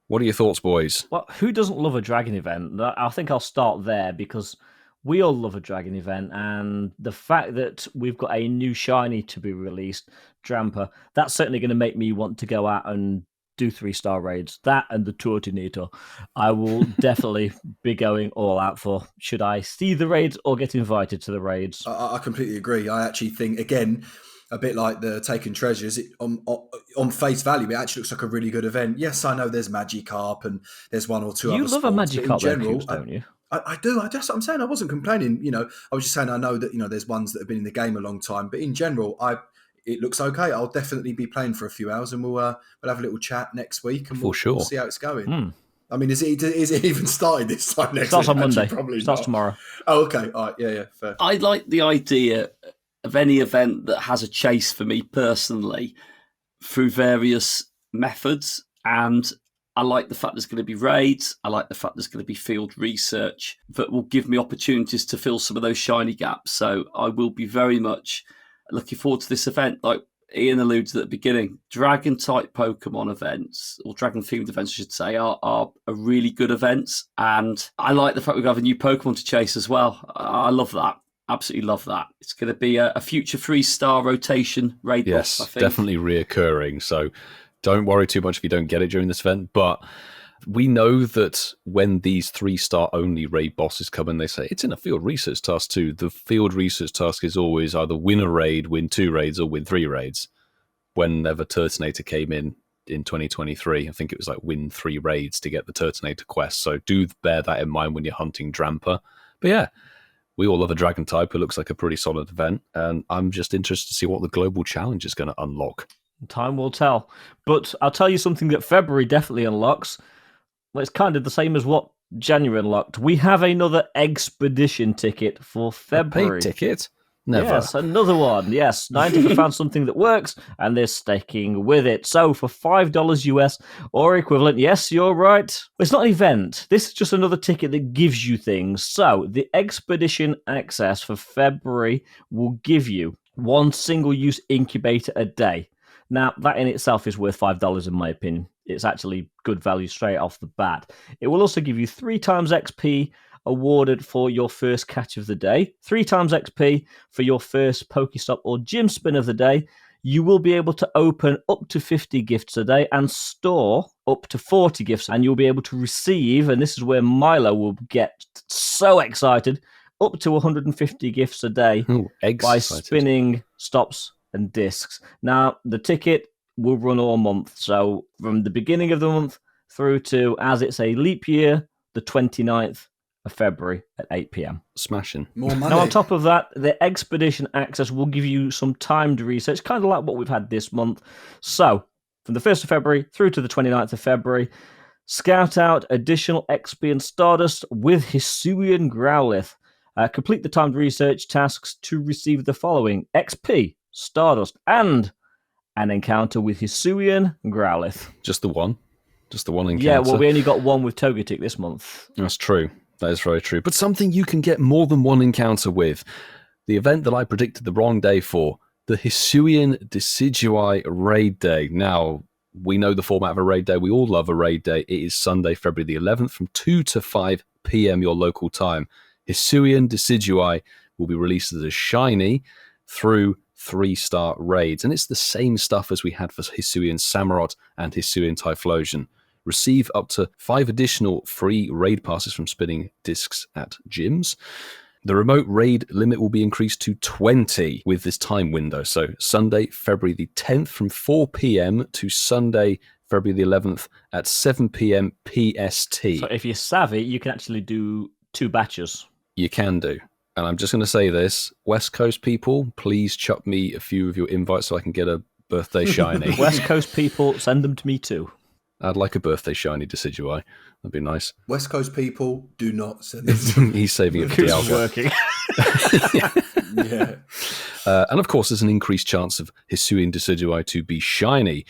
What are your thoughts, boys? Well, who doesn't love a dragon event? I think I'll start there because we all love a dragon event, and the fact that we've got a new shiny to be released, Dramper, that's certainly going to make me want to go out and do 3-star raids. That and the Tortinator, I will definitely be going all out for. Should I see the raids or get invited to the raids? I completely agree. I actually think, again, a bit like the Taken Treasures, on face value, it actually looks like a really good event. Yes, I know there's Magikarp and there's 1 or 2 other You love a sports, but in Magikarp, general, don't you? I do. I'm saying I wasn't complaining. I was just saying I know that there's ones that have been in the game a long time, but in general, it looks okay. I'll definitely be playing for a few hours, and we'll have a little chat next week, and we'll see how it's going. I mean, is it even started this time next Starts week? on Monday. Actually, probably Starts not. tomorrow. Oh, okay. All right. Yeah, fair. I like the idea of any event that has a chase for me personally through various methods. And I like the fact there's going to be raids. I like the fact there's going to be field research that will give me opportunities to fill some of those shiny gaps. So I will be very much looking forward to this event. Like Ian alluded at the beginning, dragon type Pokemon events, or dragon themed events, I should say, are really good events. And I like the fact we're going to have a new Pokemon to chase as well. I love that. Absolutely love that. It's going to be a future 3-star rotation raid boss, I Yes, think. definitely reoccurring. So don't worry too much if you don't get it during this event. But we know that when these 3-star only raid bosses come in, they say it's in a field research task too. The field research task is always either win a raid, win 2 raids, or win 3 raids. Whenever Turtonator came in 2023, I think it was like win 3 raids to get the Turtonator quest. So do bear that in mind when you're hunting Dramper. But yeah, we all love a dragon type. It looks like a pretty solid event, and I'm just interested to see what the global challenge is going to unlock. Time will tell. But I'll tell you something that February definitely unlocks. Well, it's kind of the same as what January unlocked. We have another expedition ticket for February. A paid ticket? Never. Yes, another one. Yes, Niantic have found something that works, and they're sticking with it. So for $5 US or equivalent, yes, you're right. It's not an event. This is just another ticket that gives you things. So the Expedition Access for February will give you one single-use incubator a day. Now, that in itself is worth $5 in my opinion. It's actually good value straight off the bat. It will also give you 3 times XP awarded for your first catch of the day, 3 times XP for your first Pokestop or gym spin of the day. You will be able to open up to 50 gifts a day and store up to 40 gifts, and you'll be able to receive, and this is where Milo will get so excited, up to 150 gifts a day by spinning stops and discs. Now, the ticket will run all month, so from the beginning of the month through to, as it's a leap year, the 29th of February at 8 p.m. Smashing. More money. Now, on top of that, the Expedition Access will give you some timed research, kind of like what we've had this month. So, from the 1st of February through to the 29th of February, scout out additional XP and Stardust with Hisuian Growlithe. Complete the timed research tasks to receive the following: XP, Stardust, and an encounter with Hisuian Growlithe. Just the one? Just the one encounter? Yeah, well, we only got one with Togetic this month. That's true. That is very true. But something you can get more than one encounter with. The event that I predicted the wrong day for, the Hisuian Decidueye Raid Day. Now, we know the format of a raid day. We all love a raid day. It is Sunday, February the 11th from 2 to 5 p.m. your local time. Hisuian Decidueye will be released as a shiny through 3-star raids. And it's the same stuff as we had for Hisuian Samurott and Hisuian Typhlosion. Receive up to 5 additional free raid passes from spinning discs at gyms. The remote raid limit will be increased to 20 with this time window. So Sunday, February the 10th from 4 p.m. to Sunday, February the 11th at 7 p.m. PST. So if you're savvy, you can actually do 2 batches. You can do. And I'm just going to say this, West Coast people, please chuck me a few of your invites so I can get a birthday shiny. West Coast people, send them to me too. I'd like a birthday shiny Decidueye. That'd be nice. West Coast people, do not send this. He's saving it for It's Dialga. working. Yeah. And of course, there's an increased chance of Hisuian Decidueye to be shiny.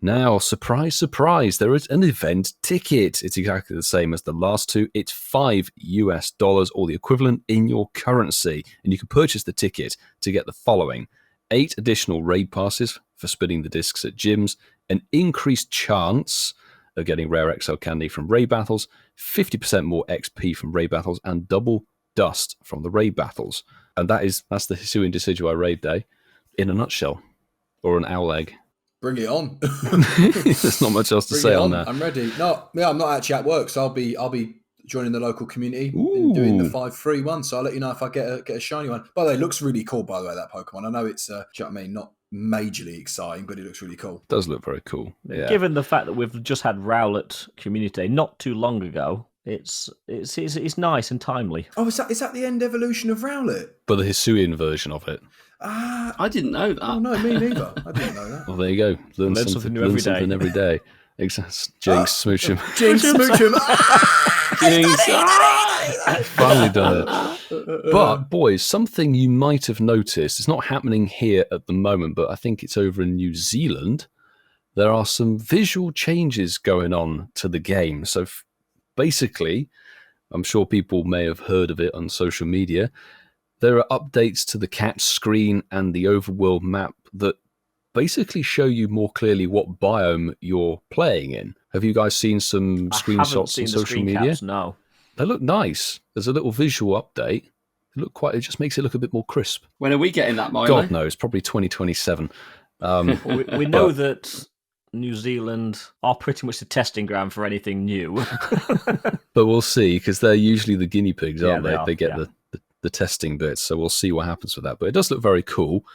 Now, surprise, surprise, there is an event ticket. It's exactly the same as the last two. It's $5 or the equivalent in your currency. And you can purchase the ticket to get the following: 8 additional raid passes for spinning the discs at gyms, an increased chance of getting rare XL candy from raid battles, 50% more XP from raid battles, and double dust from the raid battles. And that's the Hisuian Decidueye raid day in a nutshell, or an owl egg. Bring it on. There's not much else to say on that. I'm ready. No, yeah, I'm not actually at work, so I'll be joining the local community and doing the 5-3 one. So I'll let you know if I get a shiny one. By the way, it looks really cool. By the way, that Pokemon. I know it's do you know what I mean, not majorly exciting, but it looks really cool. It does look very cool. Yeah. Given the fact that we've just had Rowlet Community not too long ago, it's nice and timely. Oh, is that the end evolution of Rowlet? But the Hisuian version of it. I didn't know that. Oh no, me neither. I didn't know that. Well, there you go. Learn something new every day. Exactly. Jinx, smooch him. Jinx, smooch him. Jinx. Finally done it. But, boys, something you might have noticed, it's not happening here at the moment, but I think it's over in New Zealand. There are some visual changes going on to the game. So, basically, I'm sure people may have heard of it on social media. There are updates to the catch screen and the overworld map that basically show you more clearly what biome you're playing in. Have you guys seen some screenshots on social media? Caps, no. They look nice. There's a little visual update. It just makes it look a bit more crisp. When are we getting that, Milo? God knows, probably 2027. We know that New Zealand are pretty much the testing ground for anything new. But we'll see, because they're usually the guinea pigs, aren't they? Are, they get the testing bits, so we'll see what happens with that. But it does look very cool.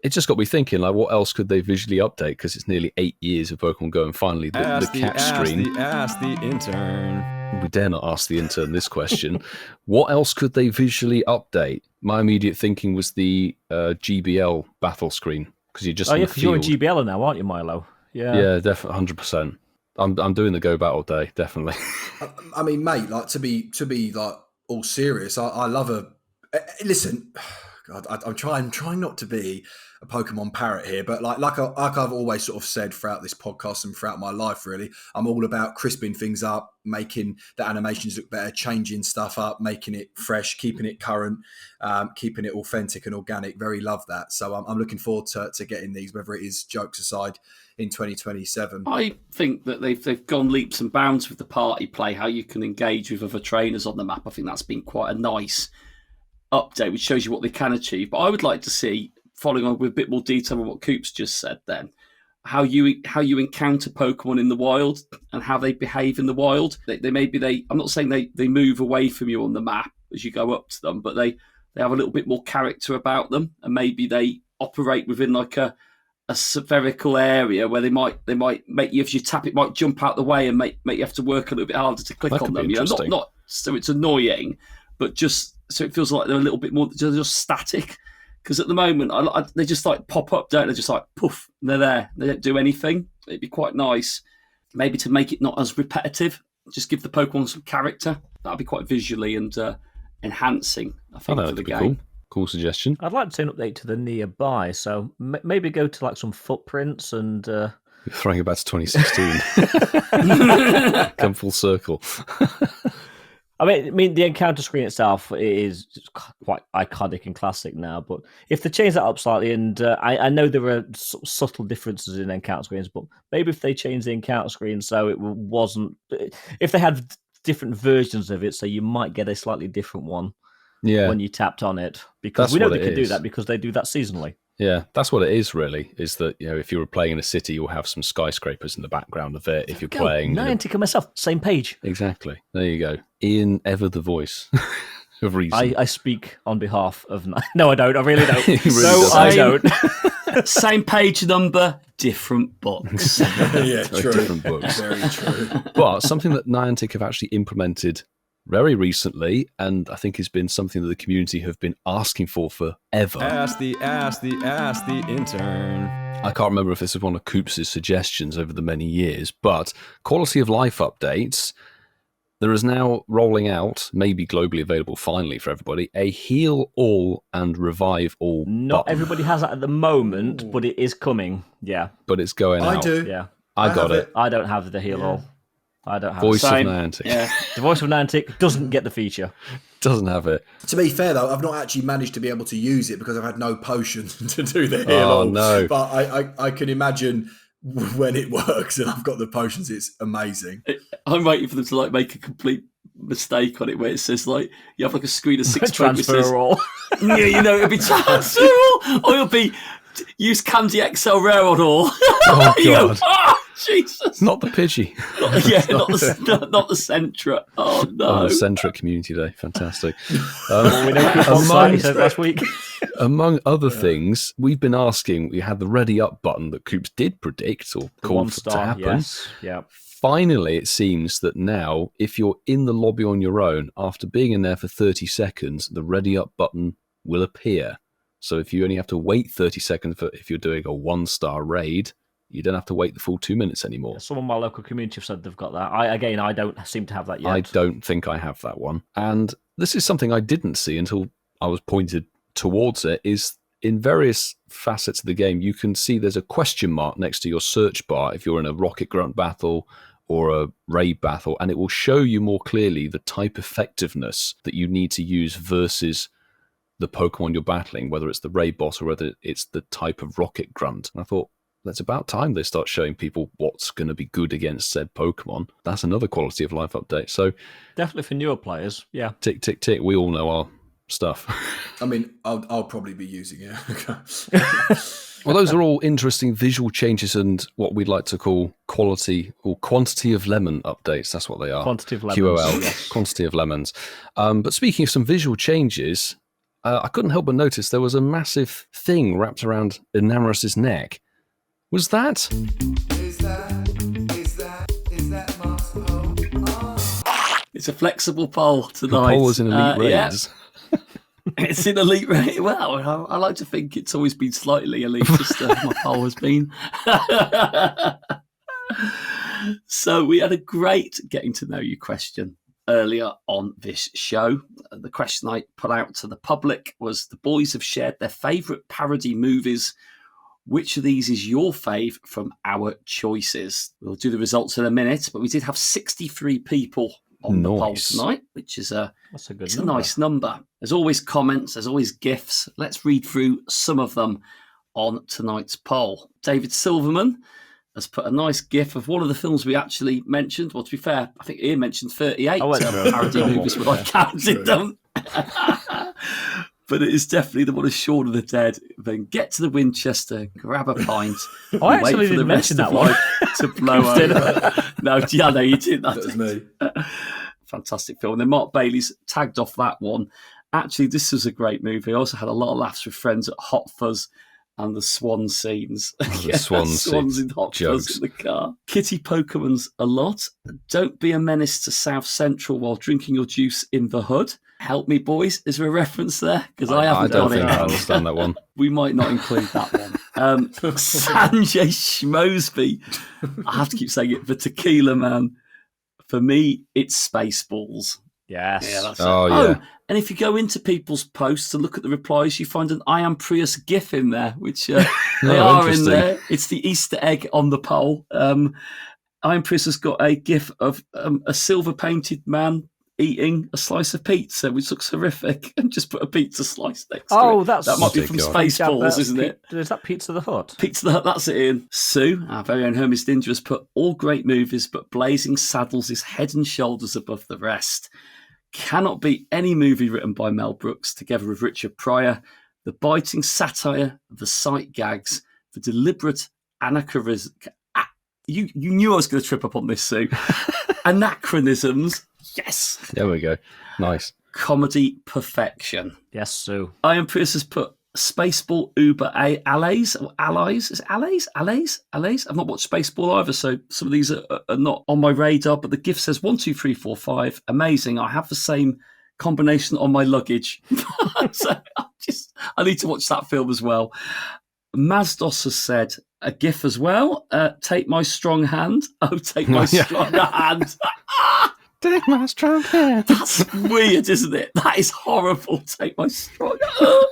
It just got me thinking, like, what else could they visually update? Because it's nearly 8 years of Pokemon Go, and finally the catch screen. Ask the intern. We dare not ask the intern this question. What else could they visually update? My immediate thinking was the GBL battle screen, because you're just in the because you're a field. GBL now, aren't you, Milo? Yeah, definitely, 100%. I'm doing the Go battle day, definitely. I mean, mate, like to be like all serious. I love a listen. God, I'm trying not to be a Pokemon parrot here, but like I've always sort of said throughout this podcast and throughout my life, really, I'm all about crisping things up, making the animations look better, changing stuff up, making it fresh, keeping it current, keeping it authentic and organic. Very love that. So I'm looking forward to getting these, whether it is jokes aside, in 2027. I think that they've gone leaps and bounds with the party play, how you can engage with other trainers on the map. I think that's been quite a nice update, which shows you what they can achieve. But I would like to see, following on with a bit more detail on what Coops just said then, how you encounter Pokemon in the wild and how they behave in the wild. I'm not saying they move away from you on the map as you go up to them, but they have a little bit more character about them, and maybe they operate within like a spherical area where they might make you, if you tap it, might jump out the way and make you have to work a little bit harder to click on them. You know, not so it's annoying, but just so it feels like they're a little bit more just static. Because at the moment, they just like pop up, don't they? Just like poof, and they're there. They don't do anything. It'd be quite nice, maybe to make it not as repetitive. Just give the Pokemon some character. That'd be quite visually and enhancing, I think, for the game. Cool suggestion. I'd like to see an update to the nearby, so maybe go to like some footprints and... You're throwing it back to 2016. Come full circle. I mean, the encounter screen itself is quite iconic and classic now, but if they change that up slightly, and I know there are subtle differences in encounter screens, but maybe if they change the encounter screen so it wasn't... If they had different versions of it, so you might get a slightly different one. Yeah, when you tapped on it, because we know they can do that because they do that seasonally. Yeah, that's what it is really, is that, you know, if you were playing in a city, you'll have some skyscrapers in the background of it. If you're playing... Niantic and myself, same page. Exactly. There you go. Ian, ever the voice of reason. I speak on behalf of... No, I don't. I really don't. I don't. Same page number, different books. Yeah, true. Different books. Very true. But something that Niantic have actually implemented very recently, and I think has been something that the community have been asking for forever. Ask the intern. I can't remember if this was one of Coops' suggestions over the many years, but quality of life updates. There is now rolling out, maybe globally available finally for everybody, a heal all and revive all Not button. everybody has that at the moment, but it is coming. Yeah. But it's going out. I do. Yeah. I got it. I don't have the heal all. I don't have Voice of Same. Niantic. Yeah. The voice of Niantic doesn't get the feature. Doesn't have it. To be fair, though, I've not actually managed to be able to use it because I've had no potions to do the heal. Oh, no. But I can imagine when it works and I've got the potions, it's amazing. I'm waiting for them to like make a complete mistake on it where it says like you have like a screen of 6 Transfer all. Yeah, you know, it'll be transfer all, or it'll be use Candy XL Rare on all. Oh, You go, God. "Oh, Jesus. Not the Pidgey. Not the Sentra. Oh, no. Oh, Centric Community Day. Fantastic. We know Coops on site last week. Among other things, we've been asking, we had the ready up button that Coops did predict or called for to happen. Yes. Yeah. Finally, it seems that now, if you're in the lobby on your own, after being in there for 30 seconds, the ready up button will appear. So if you only have to wait 30 seconds if you're doing a 1-star raid, you don't have to wait the full 2 minutes anymore. Some of my local community have said they've got that. I don't seem to have that yet. I don't think I have that one. And this is something I didn't see until I was pointed towards it, is in various facets of the game, you can see there's a question mark next to your search bar if you're in a Rocket Grunt battle or a raid battle, and it will show you more clearly the type effectiveness that you need to use versus the Pokemon you're battling, whether it's the raid boss or whether it's the type of Rocket Grunt. And I thought, that's about time they start showing people what's going to be good against said Pokemon. That's another quality of life update. So definitely for newer players, yeah. Tick, tick, tick. We all know our stuff. I mean, I'll probably be using it. Well, those are all interesting visual changes and what we'd like to call quality or quantity of lemon updates. That's what they are. Quantity of lemons. QOL, yes. quantity of lemons. But speaking of some visual changes, I couldn't help but notice there was a massive thing wrapped around Enamorus's neck. Was that? Is that Mark's pole? Oh. It's a flexible pole The tonight. pole is in Elite Raids. Yeah. It's in Elite Raid. Well, I like to think it's always been slightly elitist, my pole has been. So we had a great getting to know you question earlier on this show. The question I put out to the public was, the boys have shared their favourite parody movies. Which of these is your fave from our choices? We'll do the results in a minute, but we did have 63 people on the poll tonight, which is a nice number. There's always comments, there's always GIFs. Let's read through some of them on tonight's poll. David Silverman has put a nice GIF of one of the films we actually mentioned. Well, to be fair, I think Ian mentioned 38 parody movies when I counted them. But it is definitely the one of Shaun of the Dead. Then get to the Winchester, grab a pint, I actually didn't mention that one. To blow over. No, you didn't. That was me. Fantastic film. And then Mark Bailey's tagged off that one. Actually, this was a great movie. I also had a lot of laughs with friends at Hot Fuzz and the swan scenes. The swans in Hot jokes. Fuzz in the car. Kitty Pokémon's a lot. Don't be a menace to South Central while drinking your juice in the hood. Help me, boys. Is there a reference there? Because I haven't got it. I don't think I understand that one. We might not include that one. Sanjay Schmoseby. I have to keep saying it. The Tequila Man. For me, it's Spaceballs. Yes. Yeah, that's Yeah. And if you go into people's posts and look at the replies, you find an I Am Prius GIF in there, which they are in there. It's the Easter egg on the poll. I Am Prius has got a GIF of a silver-painted man eating a slice of pizza, which looks horrific, and just put a pizza slice next to it. That might be from Spaceballs, isn't it? Is that Pizza the Hut? Pizza the Hut, that's it, Ian. Sue, our very own Hermes Ninja, has put all great movies, but Blazing Saddles is head and shoulders above the rest. Cannot beat any movie written by Mel Brooks, together with Richard Pryor. The biting satire, the sight gags, the deliberate anachronism. You knew I was going to trip up on this, Sue. Anachronisms. Yes. There we go. Nice. Comedy perfection. Yes, Sue. I Am Prius has put Spaceball, Uber, Allies. Is it Allies? I've not watched Spaceball either, so some of these are not on my radar, but the gift says 1, 2, 3, 4, 5. Amazing. I have the same combination on my luggage. So I need to watch that film as well. Mazdos has said a GIF as well. Take my strong hand. Oh, take my strong hand. Take my strong hand. That's weird, isn't it? That is horrible. Take my strong hand.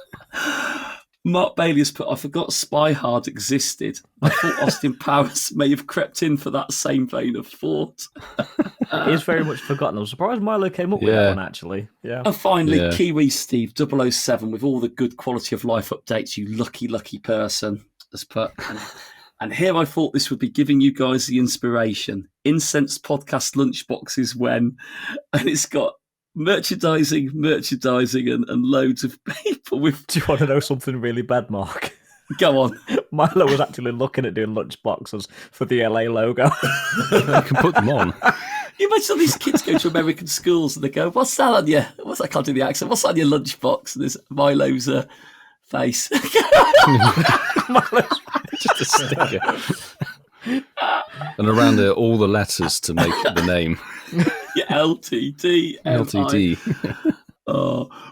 Mark Bailey has put, I forgot Spy Hard existed. I thought Austin Powers may have crept in for that same vein of thought. It is very much forgotten. I'm surprised Milo came up with that one, actually. Yeah. And finally, Kiwi Steve 007 with all the good quality of life updates, you lucky person, has put. And here I thought this would be giving you guys the inspiration. Incensed podcast lunchboxes when, and it's got merchandising, and loads of people with. Do you want to know something really bad, Mark? Go on. Milo was actually looking at doing lunchboxes for the LA logo. You can put them on. You imagine all these kids go to American schools and they go, "What's that on your?" I can't do the accent. What's that on your lunchbox? And there's Milo's face. Just a sticker. And around it, all the letters to make the name. Yeah, LTD. LTD.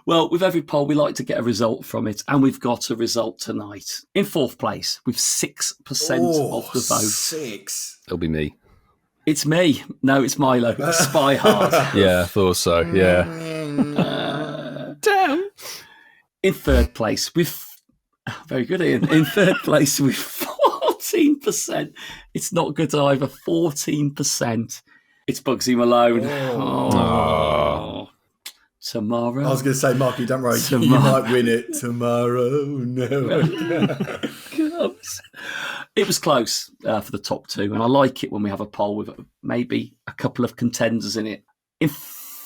Well, with every poll, we like to get a result from it, and we've got a result tonight. In fourth place, with 6% of the vote. 6. It'll be me. It's me. No, it's Milo. Spy Hard. Yeah, I thought so. Yeah. Damn. In third place, with... Very good, Ian. In third place, with 14%. It's not good either. 14%. It's Bugsy Malone. Oh. Tomorrow. I was going to say, Mark, you don't worry. You might win it tomorrow. No. It was close for the top two, and I like it when we have a poll with maybe a couple of contenders in it. In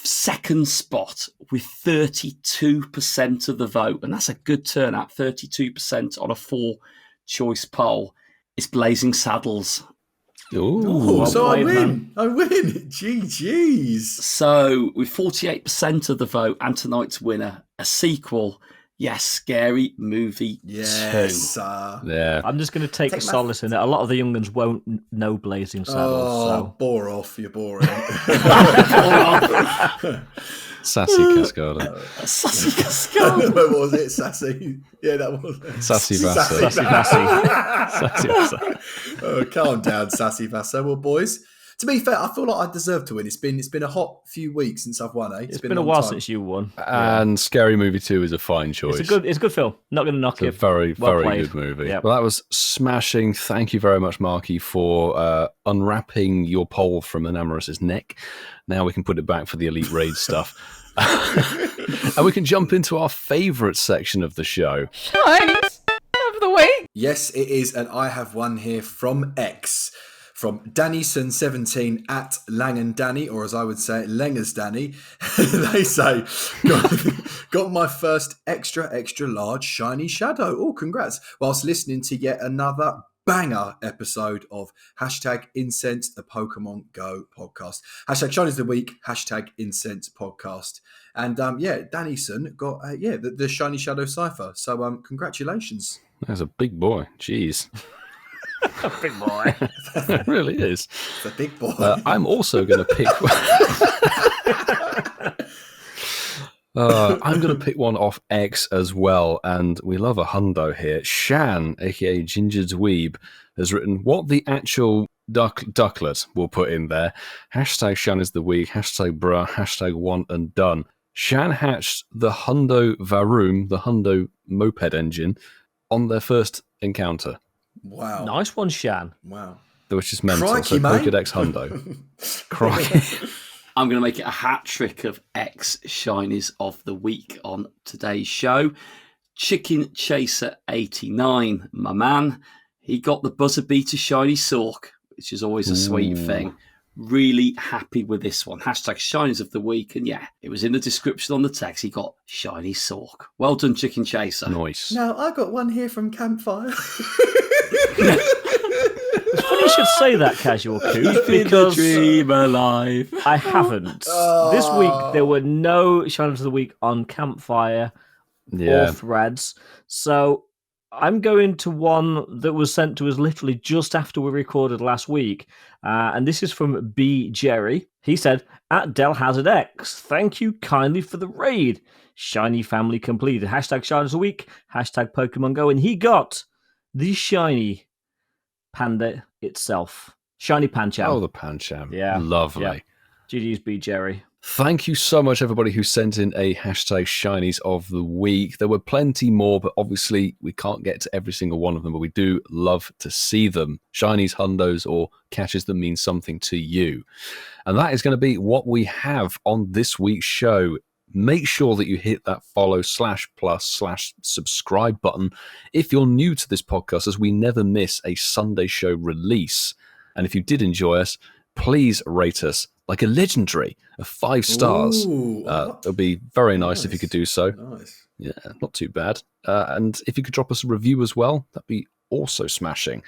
second spot with 32% of the vote, and that's a good turnout, 32% on a 4-choice poll, is Blazing Saddles. Ooh, so I win. I win. GG's. So with 48% of the vote, and tonight's winner, a sequel. Yes, Scary Movie 2. Yeah. I'm just going to take a solace in it. A lot of the young ones won't know Blazing Saddles. So. Bore off. You're boring. Sassy Cascada. Sassy Cascada. What was it? Sassy. Yeah, that was it. Sassy Vassa. Sassy Vassy. Sassy Vassa. Calm down, Sassy Vassa. Well, boys, To be fair, I feel like I deserve to win. It's been a hot few weeks since I've won, eh? It's been a while since you won. And Scary Movie 2 is a fine choice. It's a good film. Not going to knock it. It's a very, well very played. good movie. Yep. Well, that was smashing. Thank you very much, Marky, for unwrapping your pole from Enamorous's neck. Now we can put it back for the Elite Raid stuff. And we can jump into our favourite section of the show. Shines of the week. Yes, it is, and I have one here from X. From Dannyson17 at Langan Danny, or as I would say, Lengers Danny. They say, got my first extra large shiny shadow. Oh, congrats. Whilst listening to yet another banger episode of #Incensed, the Pokemon Go podcast. #Shinies of the week, #Incensed podcast. And Dannyson got the shiny shadow cipher. So congratulations. That's a big boy. Jeez. Big boy. It really is. It's a big boy. I'm also going to pick I'm going to pick one off X as well, and we love a hundo here. Shan, aka Ginger Dweeb, has written what the actual ducklet will put in there. #Shan is the week, #bruh, #one and done. Shan hatched the Hundo Varoom, the Hundo moped engine, on their first encounter. Wow. Nice one, Shan. Wow. Which is mental. Crikey, So mate. Pokedex Hundo. Crikey. I'm going to make it a hat trick of X Shinies of the week on today's show. Chicken Chaser 89, my man. He got the buzzer beater shiny Sork, which is always a sweet thing. Really happy with this one. #Shinies of the week. And yeah, it was in the description on the text. He got shiny Sork. Well done, Chicken Chaser. Nice. Now, I got one here from Campfire. It's funny you should say that, Casual Coos, because Dream alive. I haven't. This week, there were no Shinies of the Week on Campfire or Threads. So I'm going to one that was sent to us literally just after we recorded last week. And this is from B. Jerry. He said, at Del Hazard X, thank you kindly for the raid. Shiny family completed. #Shinies of the week, #Pokemon Go. And he got the shiny panda itself. Shiny Pancham. Oh, the Pancham. Yeah. Lovely. Yeah. GG's B. Jerry. Thank you so much, everybody who sent in a #Shinies of the week. There were plenty more, but obviously we can't get to every single one of them, but we do love to see them. Shinies, hundos, or catches that mean something to you. And that is going to be what we have on this week's show. Make sure that you hit that follow /plus/subscribe button if you're new to this podcast, as we never miss a Sunday show release. And if you did enjoy us, please rate us like a legendary of 5 stars. It would be very nice if you could do so. Nice. Yeah, not too bad. And if you could drop us a review as well, that'd be also smashing.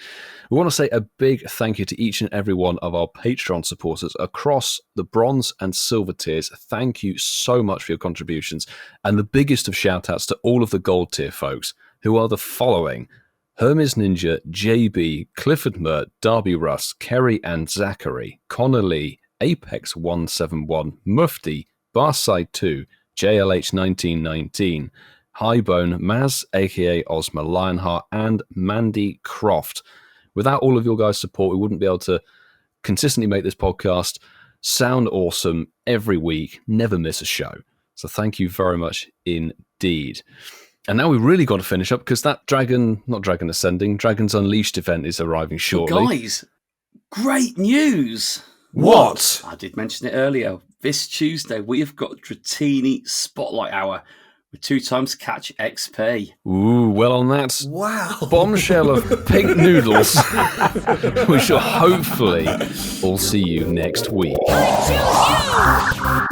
We want to say a big thank you to each and every one of our Patreon supporters across the bronze and silver tiers. Thank you so much for your contributions. And the biggest of shout outs to all of the gold tier folks, who are the following: Hermes Ninja, JB, Clifford Mert, Darby Russ, Kerry and Zachary, Connor Lee, Apex 171, Mufti, Barside 2, JLH 1919, Highbone, Maz, aka Ozma Lionheart, and Mandy Croft. Without all of your guys' support, we wouldn't be able to consistently make this podcast sound awesome every week, never miss a show. So thank you very much indeed. And now we really got to finish up, because that Dragons Unleashed event is arriving shortly. Well, guys, great news. What? I did mention it earlier. This Tuesday, we have got Dratini Spotlight Hour with 2 times catch XP. Ooh, well on that Wow. bombshell of pink noodles, we shall hopefully all see you next week. I choose you!